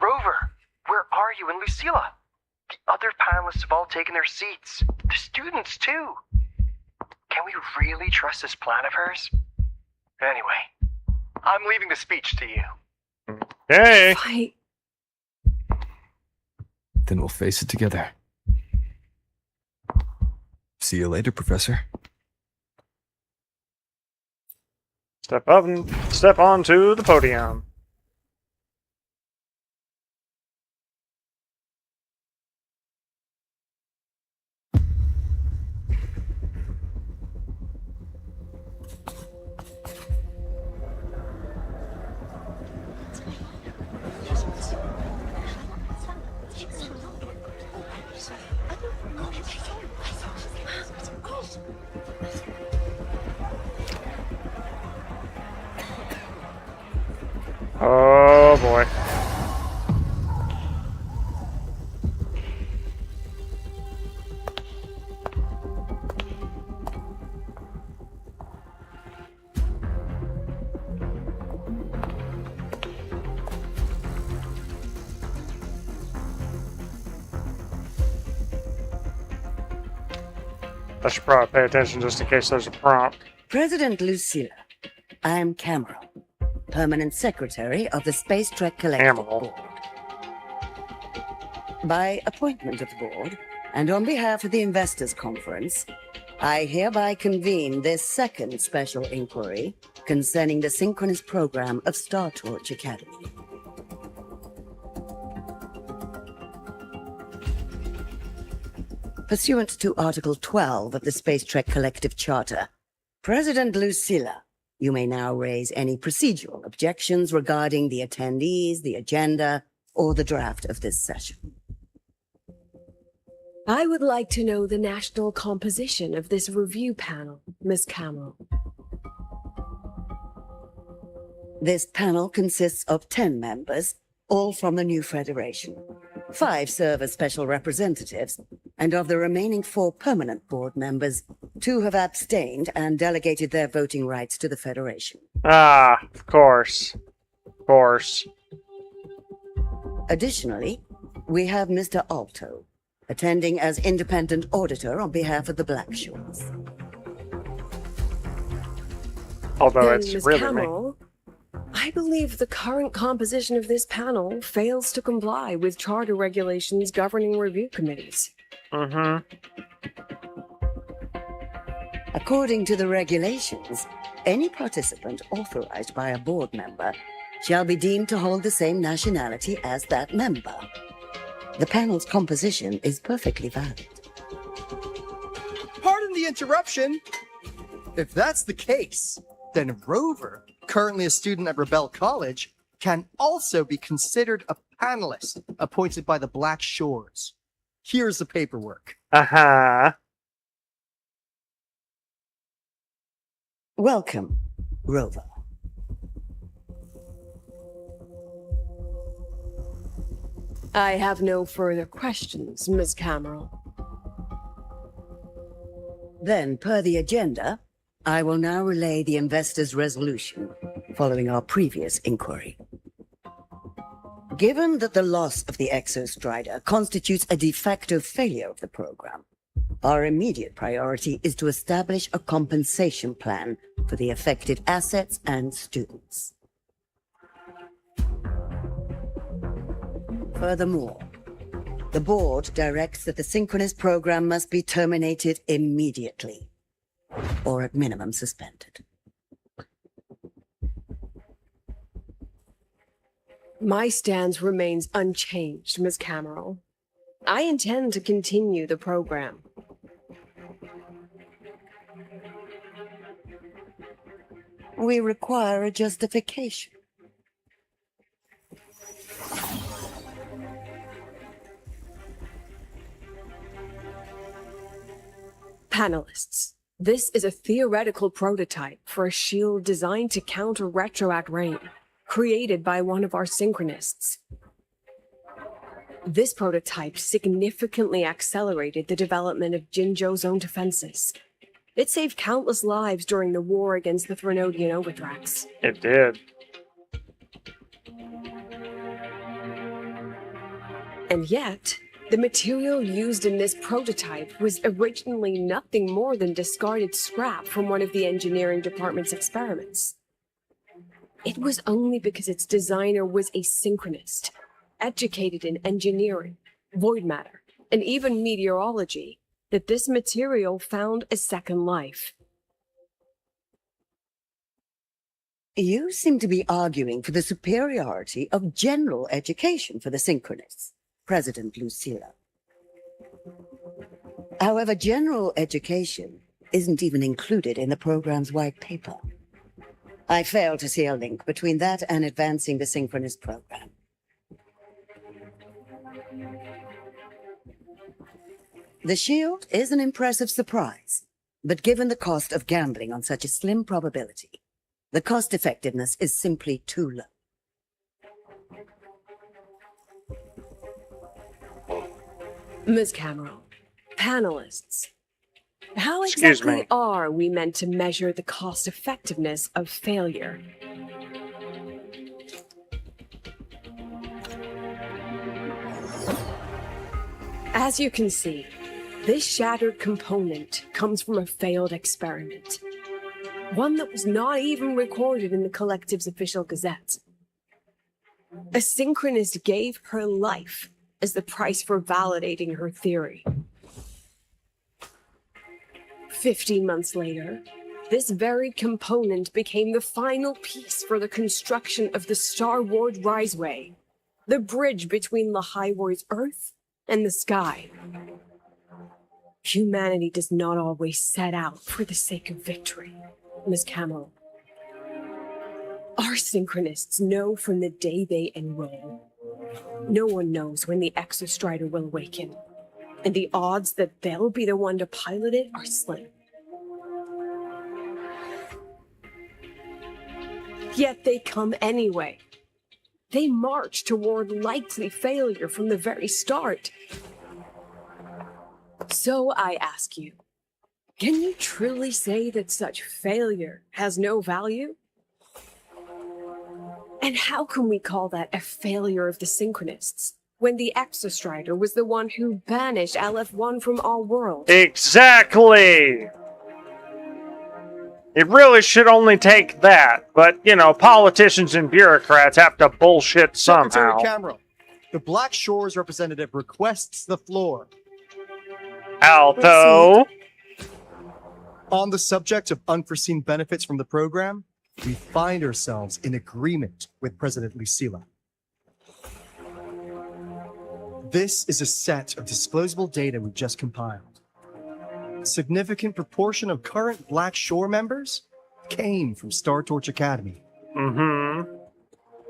Rover, where are you and Lucilla? The other panelists have all taken their seats. The students, too. Can we really trust this plan of hers? Anyway, I'm leaving the speech to you. Hey! Why? Then we'll face it together. See you later, Professor. Step up and step onto the podium. Oh boy. I should probably pay attention just in case there's a prompt. President Lucilla, I'm Cameron, Permanent Secretary of the Space Trek Collective Board. By appointment of the board, and on behalf of the Investors Conference, I hereby convene this second special inquiry concerning the synchronous program of Star Torch Academy. Pursuant to Article 12 of the Space Trek Collective Charter, President Lucilla, you may now raise any procedural objections regarding the attendees, the agenda, or the draft of this session. I would like to know the national composition of this review panel, Miss Camel. This panel consists of 10 members, all from the new Federation. 5 serve as special representatives, and of the remaining 4 permanent board members, 2 have abstained and delegated their voting rights to the Federation. Ah, of course. Of course. Additionally, we have Mr. Alto, attending as independent auditor on behalf of the Black Shores. Although Then, it's Ms. really Camel, I believe the current composition of this panel fails to comply with charter regulations governing review committees. Mm-hmm. According to the regulations, any participant authorized by a board member shall be deemed to hold the same nationality as that member. The panel's composition is perfectly valid. Pardon the interruption. If that's the case, then Rover, currently a student at Rebel College, can also be considered a panelist appointed by the Black Shores. Here's the paperwork. Uh-huh. Welcome, Rover. I have no further questions, Miss Cameron. Then, per the agenda, I will now relay the investors' resolution following our previous inquiry. Given that the loss of the Exostrider constitutes a de facto failure of the program, our immediate priority is to establish a compensation plan for the affected assets and students. Furthermore, the board directs that the synchronous program must be terminated immediately, or at minimum suspended. My stance remains unchanged, Miss Cameron. I intend to continue the program. We require a justification. Panelists, This is a theoretical prototype for a shield designed to counter retroact rain, created by one of our synchronists. This prototype significantly accelerated the development of Jinzhou's own defenses. It saved countless lives during the war against the Threnodian Overthrax. It did. And yet, the material used in this prototype was originally nothing more than discarded scrap from one of the engineering department's experiments. It was only because its designer was a synchronist, educated in engineering, void matter, and even meteorology, that this material found a second life. You seem to be arguing for the superiority of general education for the synchronists, President Lucilla. However, general education isn't even included in the program's white paper. I fail to see a link between that and advancing the synchronist program. The shield is an impressive surprise, but given the cost of gambling on such a slim probability, the cost-effectiveness is simply too low. Ms. Cameron, panelists, how Excuse exactly me. are we meant to measure the cost-effectiveness of failure? As you can see, this shattered component comes from a failed experiment. One that was not even recorded in the collective's official gazette. A synchronist gave her life as the price for validating her theory. 15 months later, this very component became the final piece for the construction of the Star Ward Riseway, the bridge between the High Ward's Earth and the sky. Humanity does not always set out for the sake of victory, Miss Camel. Our synchronists know from the day they enroll. No one knows when the Exostrider will awaken, and the odds that they'll be the one to pilot it are slim. Yet they come anyway. They march toward likely failure from the very start. So I ask you, can you truly say that such failure has no value? And how can we call that a failure of the synchronists, when the Exostrider was the one who banished LF1 from our world? Exactly! It really should only take that, but, you know, politicians and bureaucrats have to bullshit somehow. Secretary Cameron, the Black Shores representative requests the floor. Alto! On the subject of unforeseen benefits from the program, we find ourselves in agreement with President Lucilla. This is a set of disclosable data we just compiled. A significant proportion of current Black Shore members came from Star Torch Academy. Mm-hmm.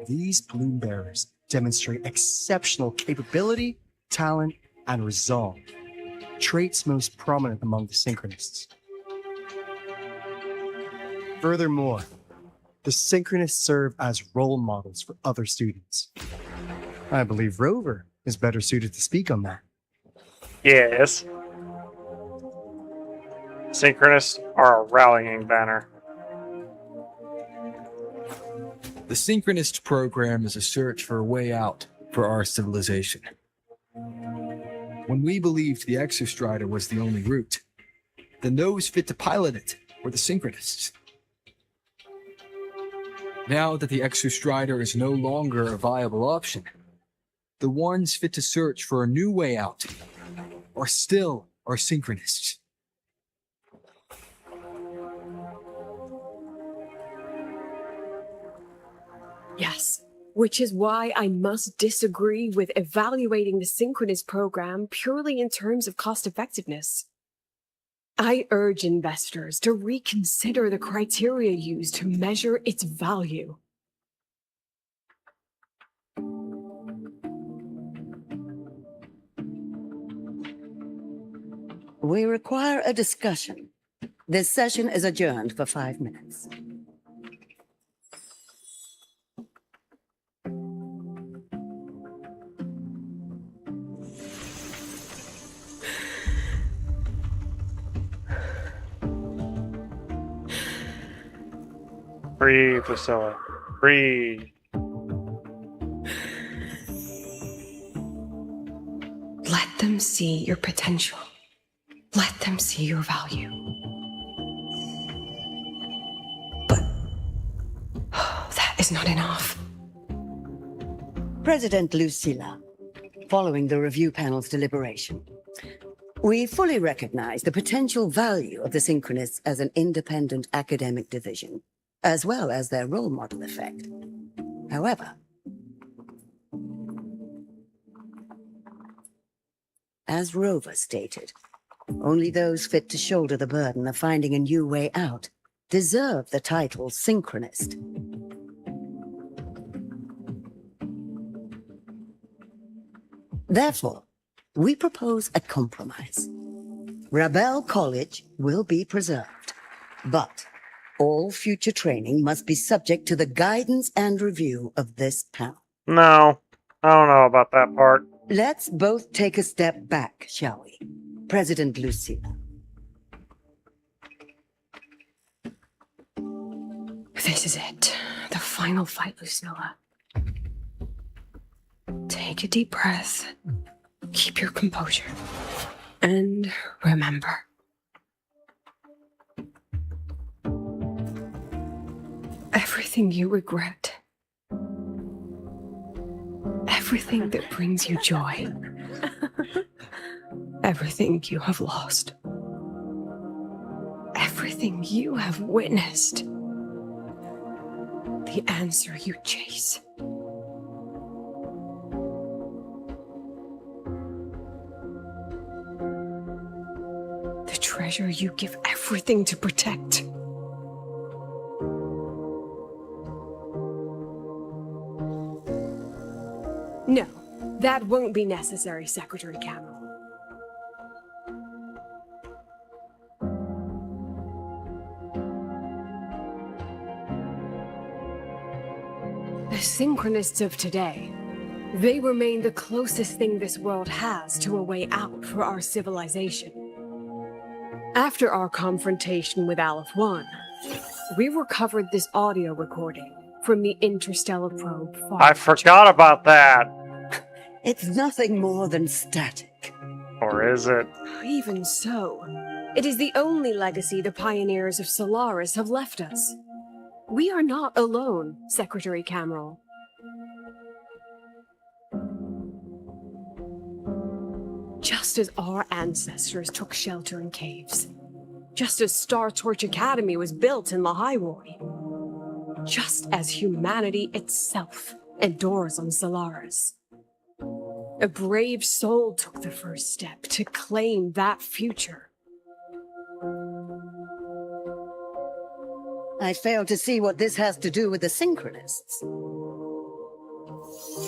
These Bloom Bearers demonstrate exceptional capability, talent, and resolve, traits most prominent among the synchronists. Furthermore, the synchronists serve as role models for other students. I believe Rover is better suited to speak on that. Yes. Synchronists are a rallying banner. The Synchronist program is a search for a way out for our civilization. When we believed the Exostrider was the only route, then those fit to pilot it were the Synchronists. Now that the Exostrider is no longer a viable option, the ones fit to search for a new way out are still our Synchronists. Yes, which is why I must disagree with evaluating the Synchronist program purely in terms of cost effectiveness. I urge investors to reconsider the criteria used to measure its value. We require a discussion This session is adjourned for 5 minutes. Breathe, Priscilla. Breathe. Let them see your potential. Let them see your value. But that is not enough. President Lucilla, following the review panel's deliberation, we fully recognize the potential value of the Synchronists as an independent academic division, as well as their role model effect. However, as Rover stated, only those fit to shoulder the burden of finding a new way out deserve the title Synchronist. Therefore, we propose a compromise. Rebel College will be preserved, but all future training must be subject to the guidance and review of this panel. No, I don't know about that part. Let's both take a step back, shall we? President Lucilla. This is it. The final fight, Lucilla. Take a deep breath. Keep your composure. And remember. Everything you regret. Everything that brings you joy. Everything you have lost. Everything you have witnessed. The answer you chase. The treasure you give everything to protect. No, that won't be necessary, Secretary Cameron. The Synchronists of today, they remain the closest thing this world has to a way out for our civilization. After our confrontation with Aleph 1, we recovered this audio recording from the interstellar probe. I forgot about that. It's nothing more than static. Or is it? Even so, it is the only legacy the pioneers of Solaris have left us. We are not alone, Secretary Cameron. Just as our ancestors took shelter in caves, just as Star Torch Academy was built in Lahairoi, just as humanity itself endures on Solaris, a brave soul took the first step to claim that future. I fail to see what this has to do with the Synchronists.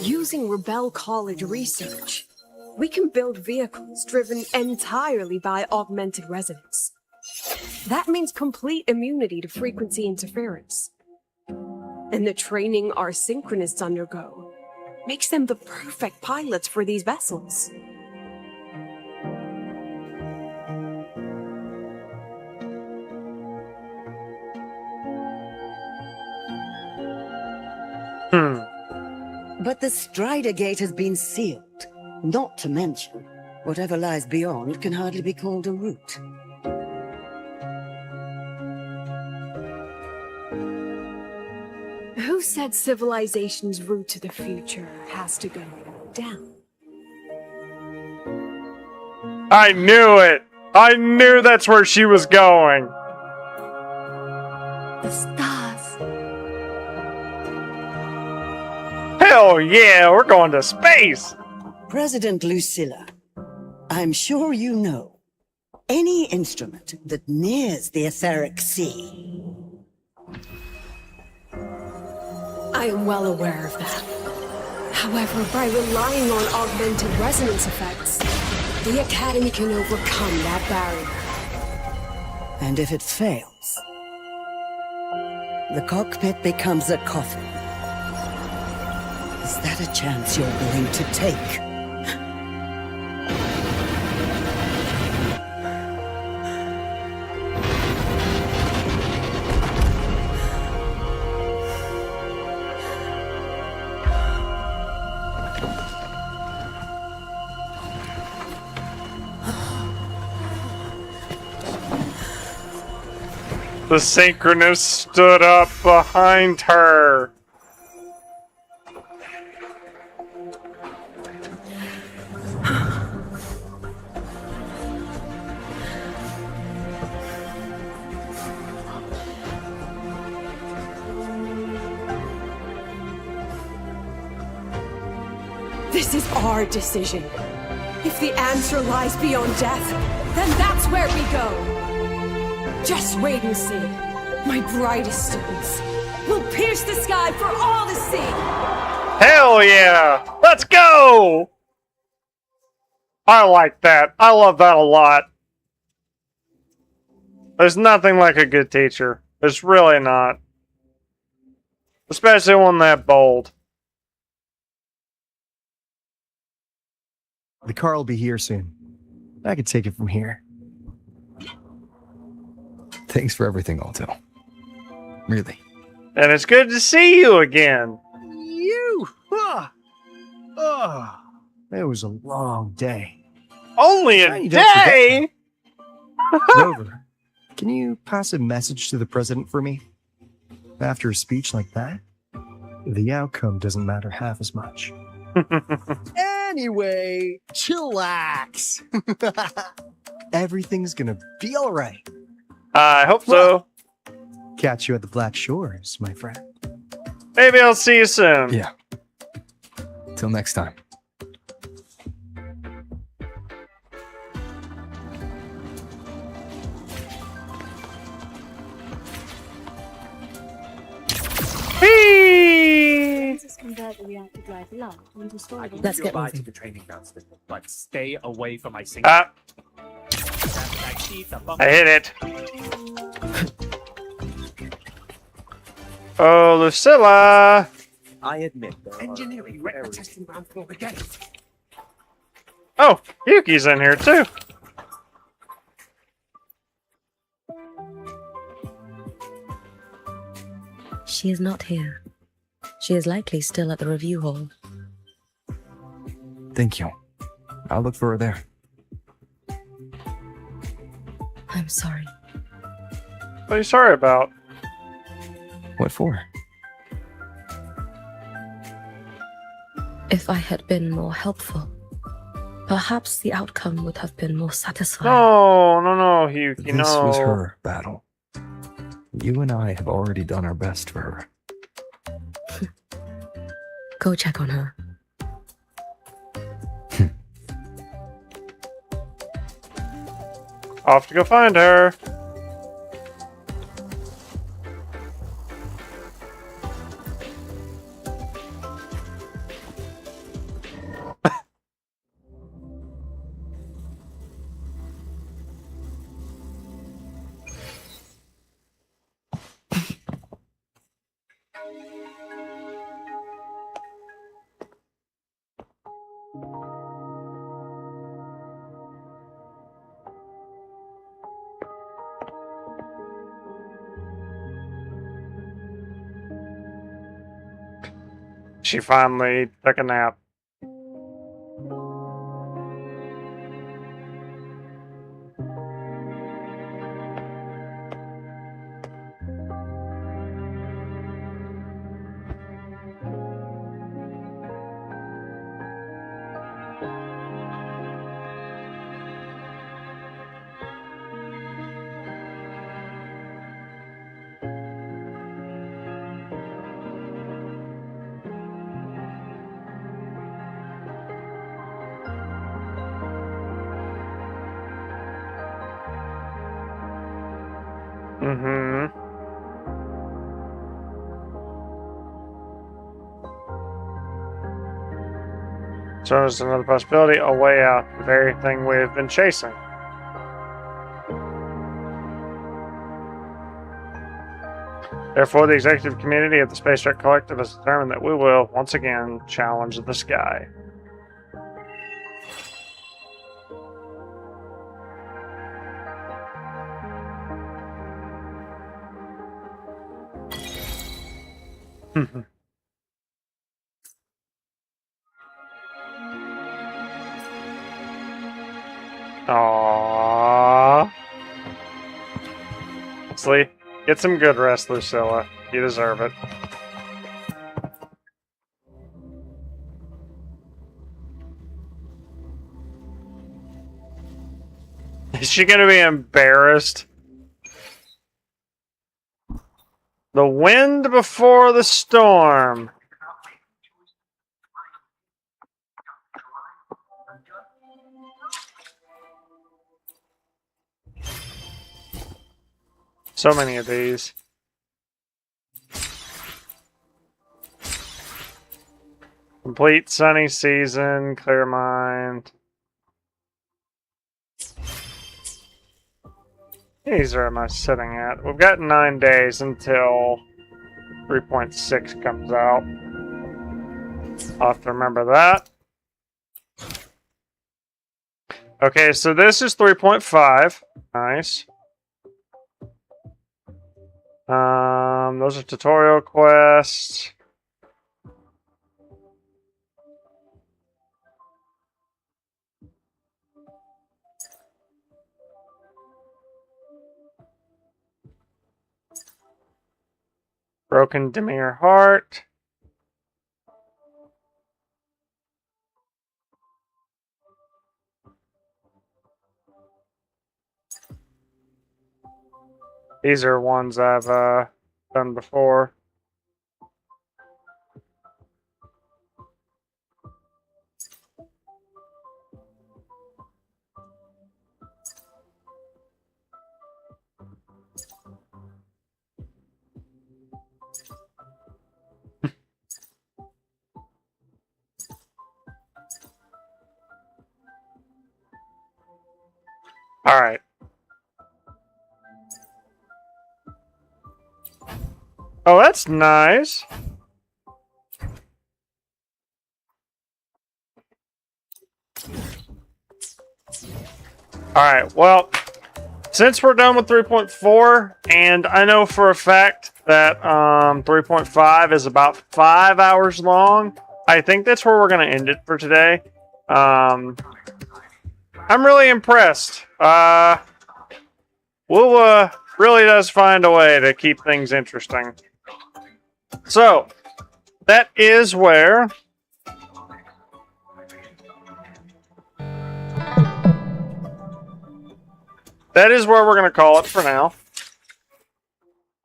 Using Rebel College research, we can build vehicles driven entirely by augmented resonance. That means complete immunity to frequency interference. And the training our Synchronists undergo makes them the perfect pilots for these vessels. But the Strider Gate has been sealed. Not to mention, whatever lies beyond can hardly be called a route. Who said civilization's route to the future has to go down? I knew it! I knew that's where she was going! The stars. Hell yeah, we're going to space! President Lucilla, I'm sure you know, any instrument that nears the etheric sea. I am well aware of that. However, by relying on augmented resonance effects, the Academy can overcome that barrier. And if it fails, the cockpit becomes a coffin. Is that a chance you're willing to take? The synchronist stood up behind her. This is our decision. If the answer lies beyond death, then that's where we go. Just wait and see. My brightest students will pierce the sky for all to see. Hell yeah! Let's go! I like that. I love that a lot. There's nothing like a good teacher. There's really not. Especially one that bold. The car will be here soon. I could take it from here. Thanks for everything, Alto. Really. And it's good to see you again. You! Oh, it was a long day. Only a day? Rover, can you pass a message to the president for me? After a speech like that, the outcome doesn't matter half as much. Anyway, chillax. Everything's gonna be all right. I hope so. Catch you at the Black Shores, my friend. Maybe I'll see you soon. Yeah. Till next time. Let's get to moving. the training grounds, but stay away from my single. I hit it. Oh, Lucilla. I admit, engineering wrecked the testing ground floor again. Oh, Yuki's in here too. She is not here. She is likely still at the review hall. Thank you. I'll look for her there. I'm sorry. What are you sorry about? What for? If I had been more helpful, perhaps the outcome would have been more satisfying. No, Yuki, This was her battle. You and I have already done our best for her. Go check on her. Off to go find her. She finally took a nap. So there's another possibility, a way out, the very thing we've been chasing. Therefore, the executive community of the Space Trek Collective has determined that we will, once again, challenge the sky. Aww. Sleep. Get some good rest, Lucilla. You deserve it. Is she gonna be embarrassed? The wind before the storm. So many of these. Complete sunny season, clear mind. These are am I sitting at? We've got 9 days until 3.6 comes out. I'll have to remember that. Okay, so this is 3.5. Nice. Those are tutorial quests. Broken Demir Heart. These are ones I've done before. All right. Oh, that's nice. Alright, well, since we're done with 3.4, and I know for a fact that 3.5 is about 5 hours long, I think that's where we're going to end it for today. I'm really impressed. WuWa really does find a way to keep things interesting. So, that is where... That is where we're going to call it for now.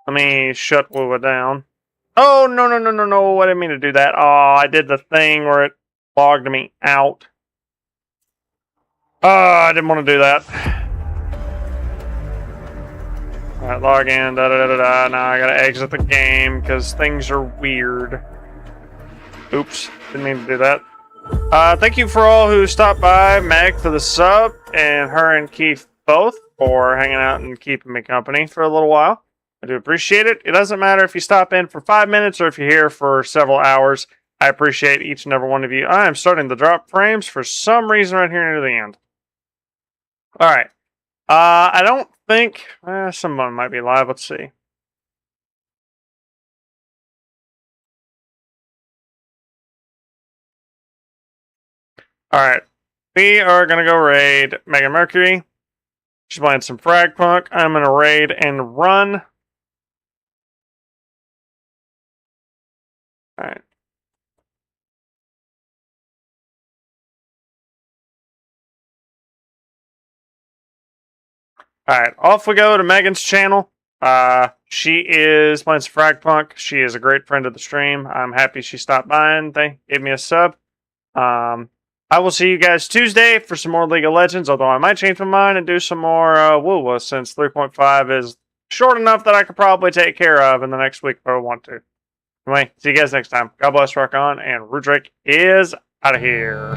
Let me shut WuWa down. Oh, no. I didn't mean to do that. Oh, I did the thing where it logged me out. Oh, I didn't want to do that. Alright, log in. Now I gotta exit the game because things are weird. Oops, didn't mean to do that. Thank you for all who stopped by. Meg for the sub, and her and Keith both for hanging out and keeping me company for a little while. I do appreciate it. It doesn't matter if you stop in for 5 minutes or if you're here for several hours. I appreciate each and every one of you. I am starting to drop frames for some reason right here near the end. Alright. I don't think... someone might be live. Let's see. Alright. We are going to go raid Megan Mercury. She's playing some Frag Punk. I'm going to raid and run. Alright. Alright, off we go to Megan's channel. She is playing some Frag Punk. She is a great friend of the stream. I'm happy she stopped by and they gave me a sub. I will see you guys Tuesday for some more League of Legends, although I might change my mind and do some more WuWa since 3.5 is short enough that I could probably take care of in the next week if I want to. Anyway, see you guys next time. God bless, rock on, and Rudrick is out of here.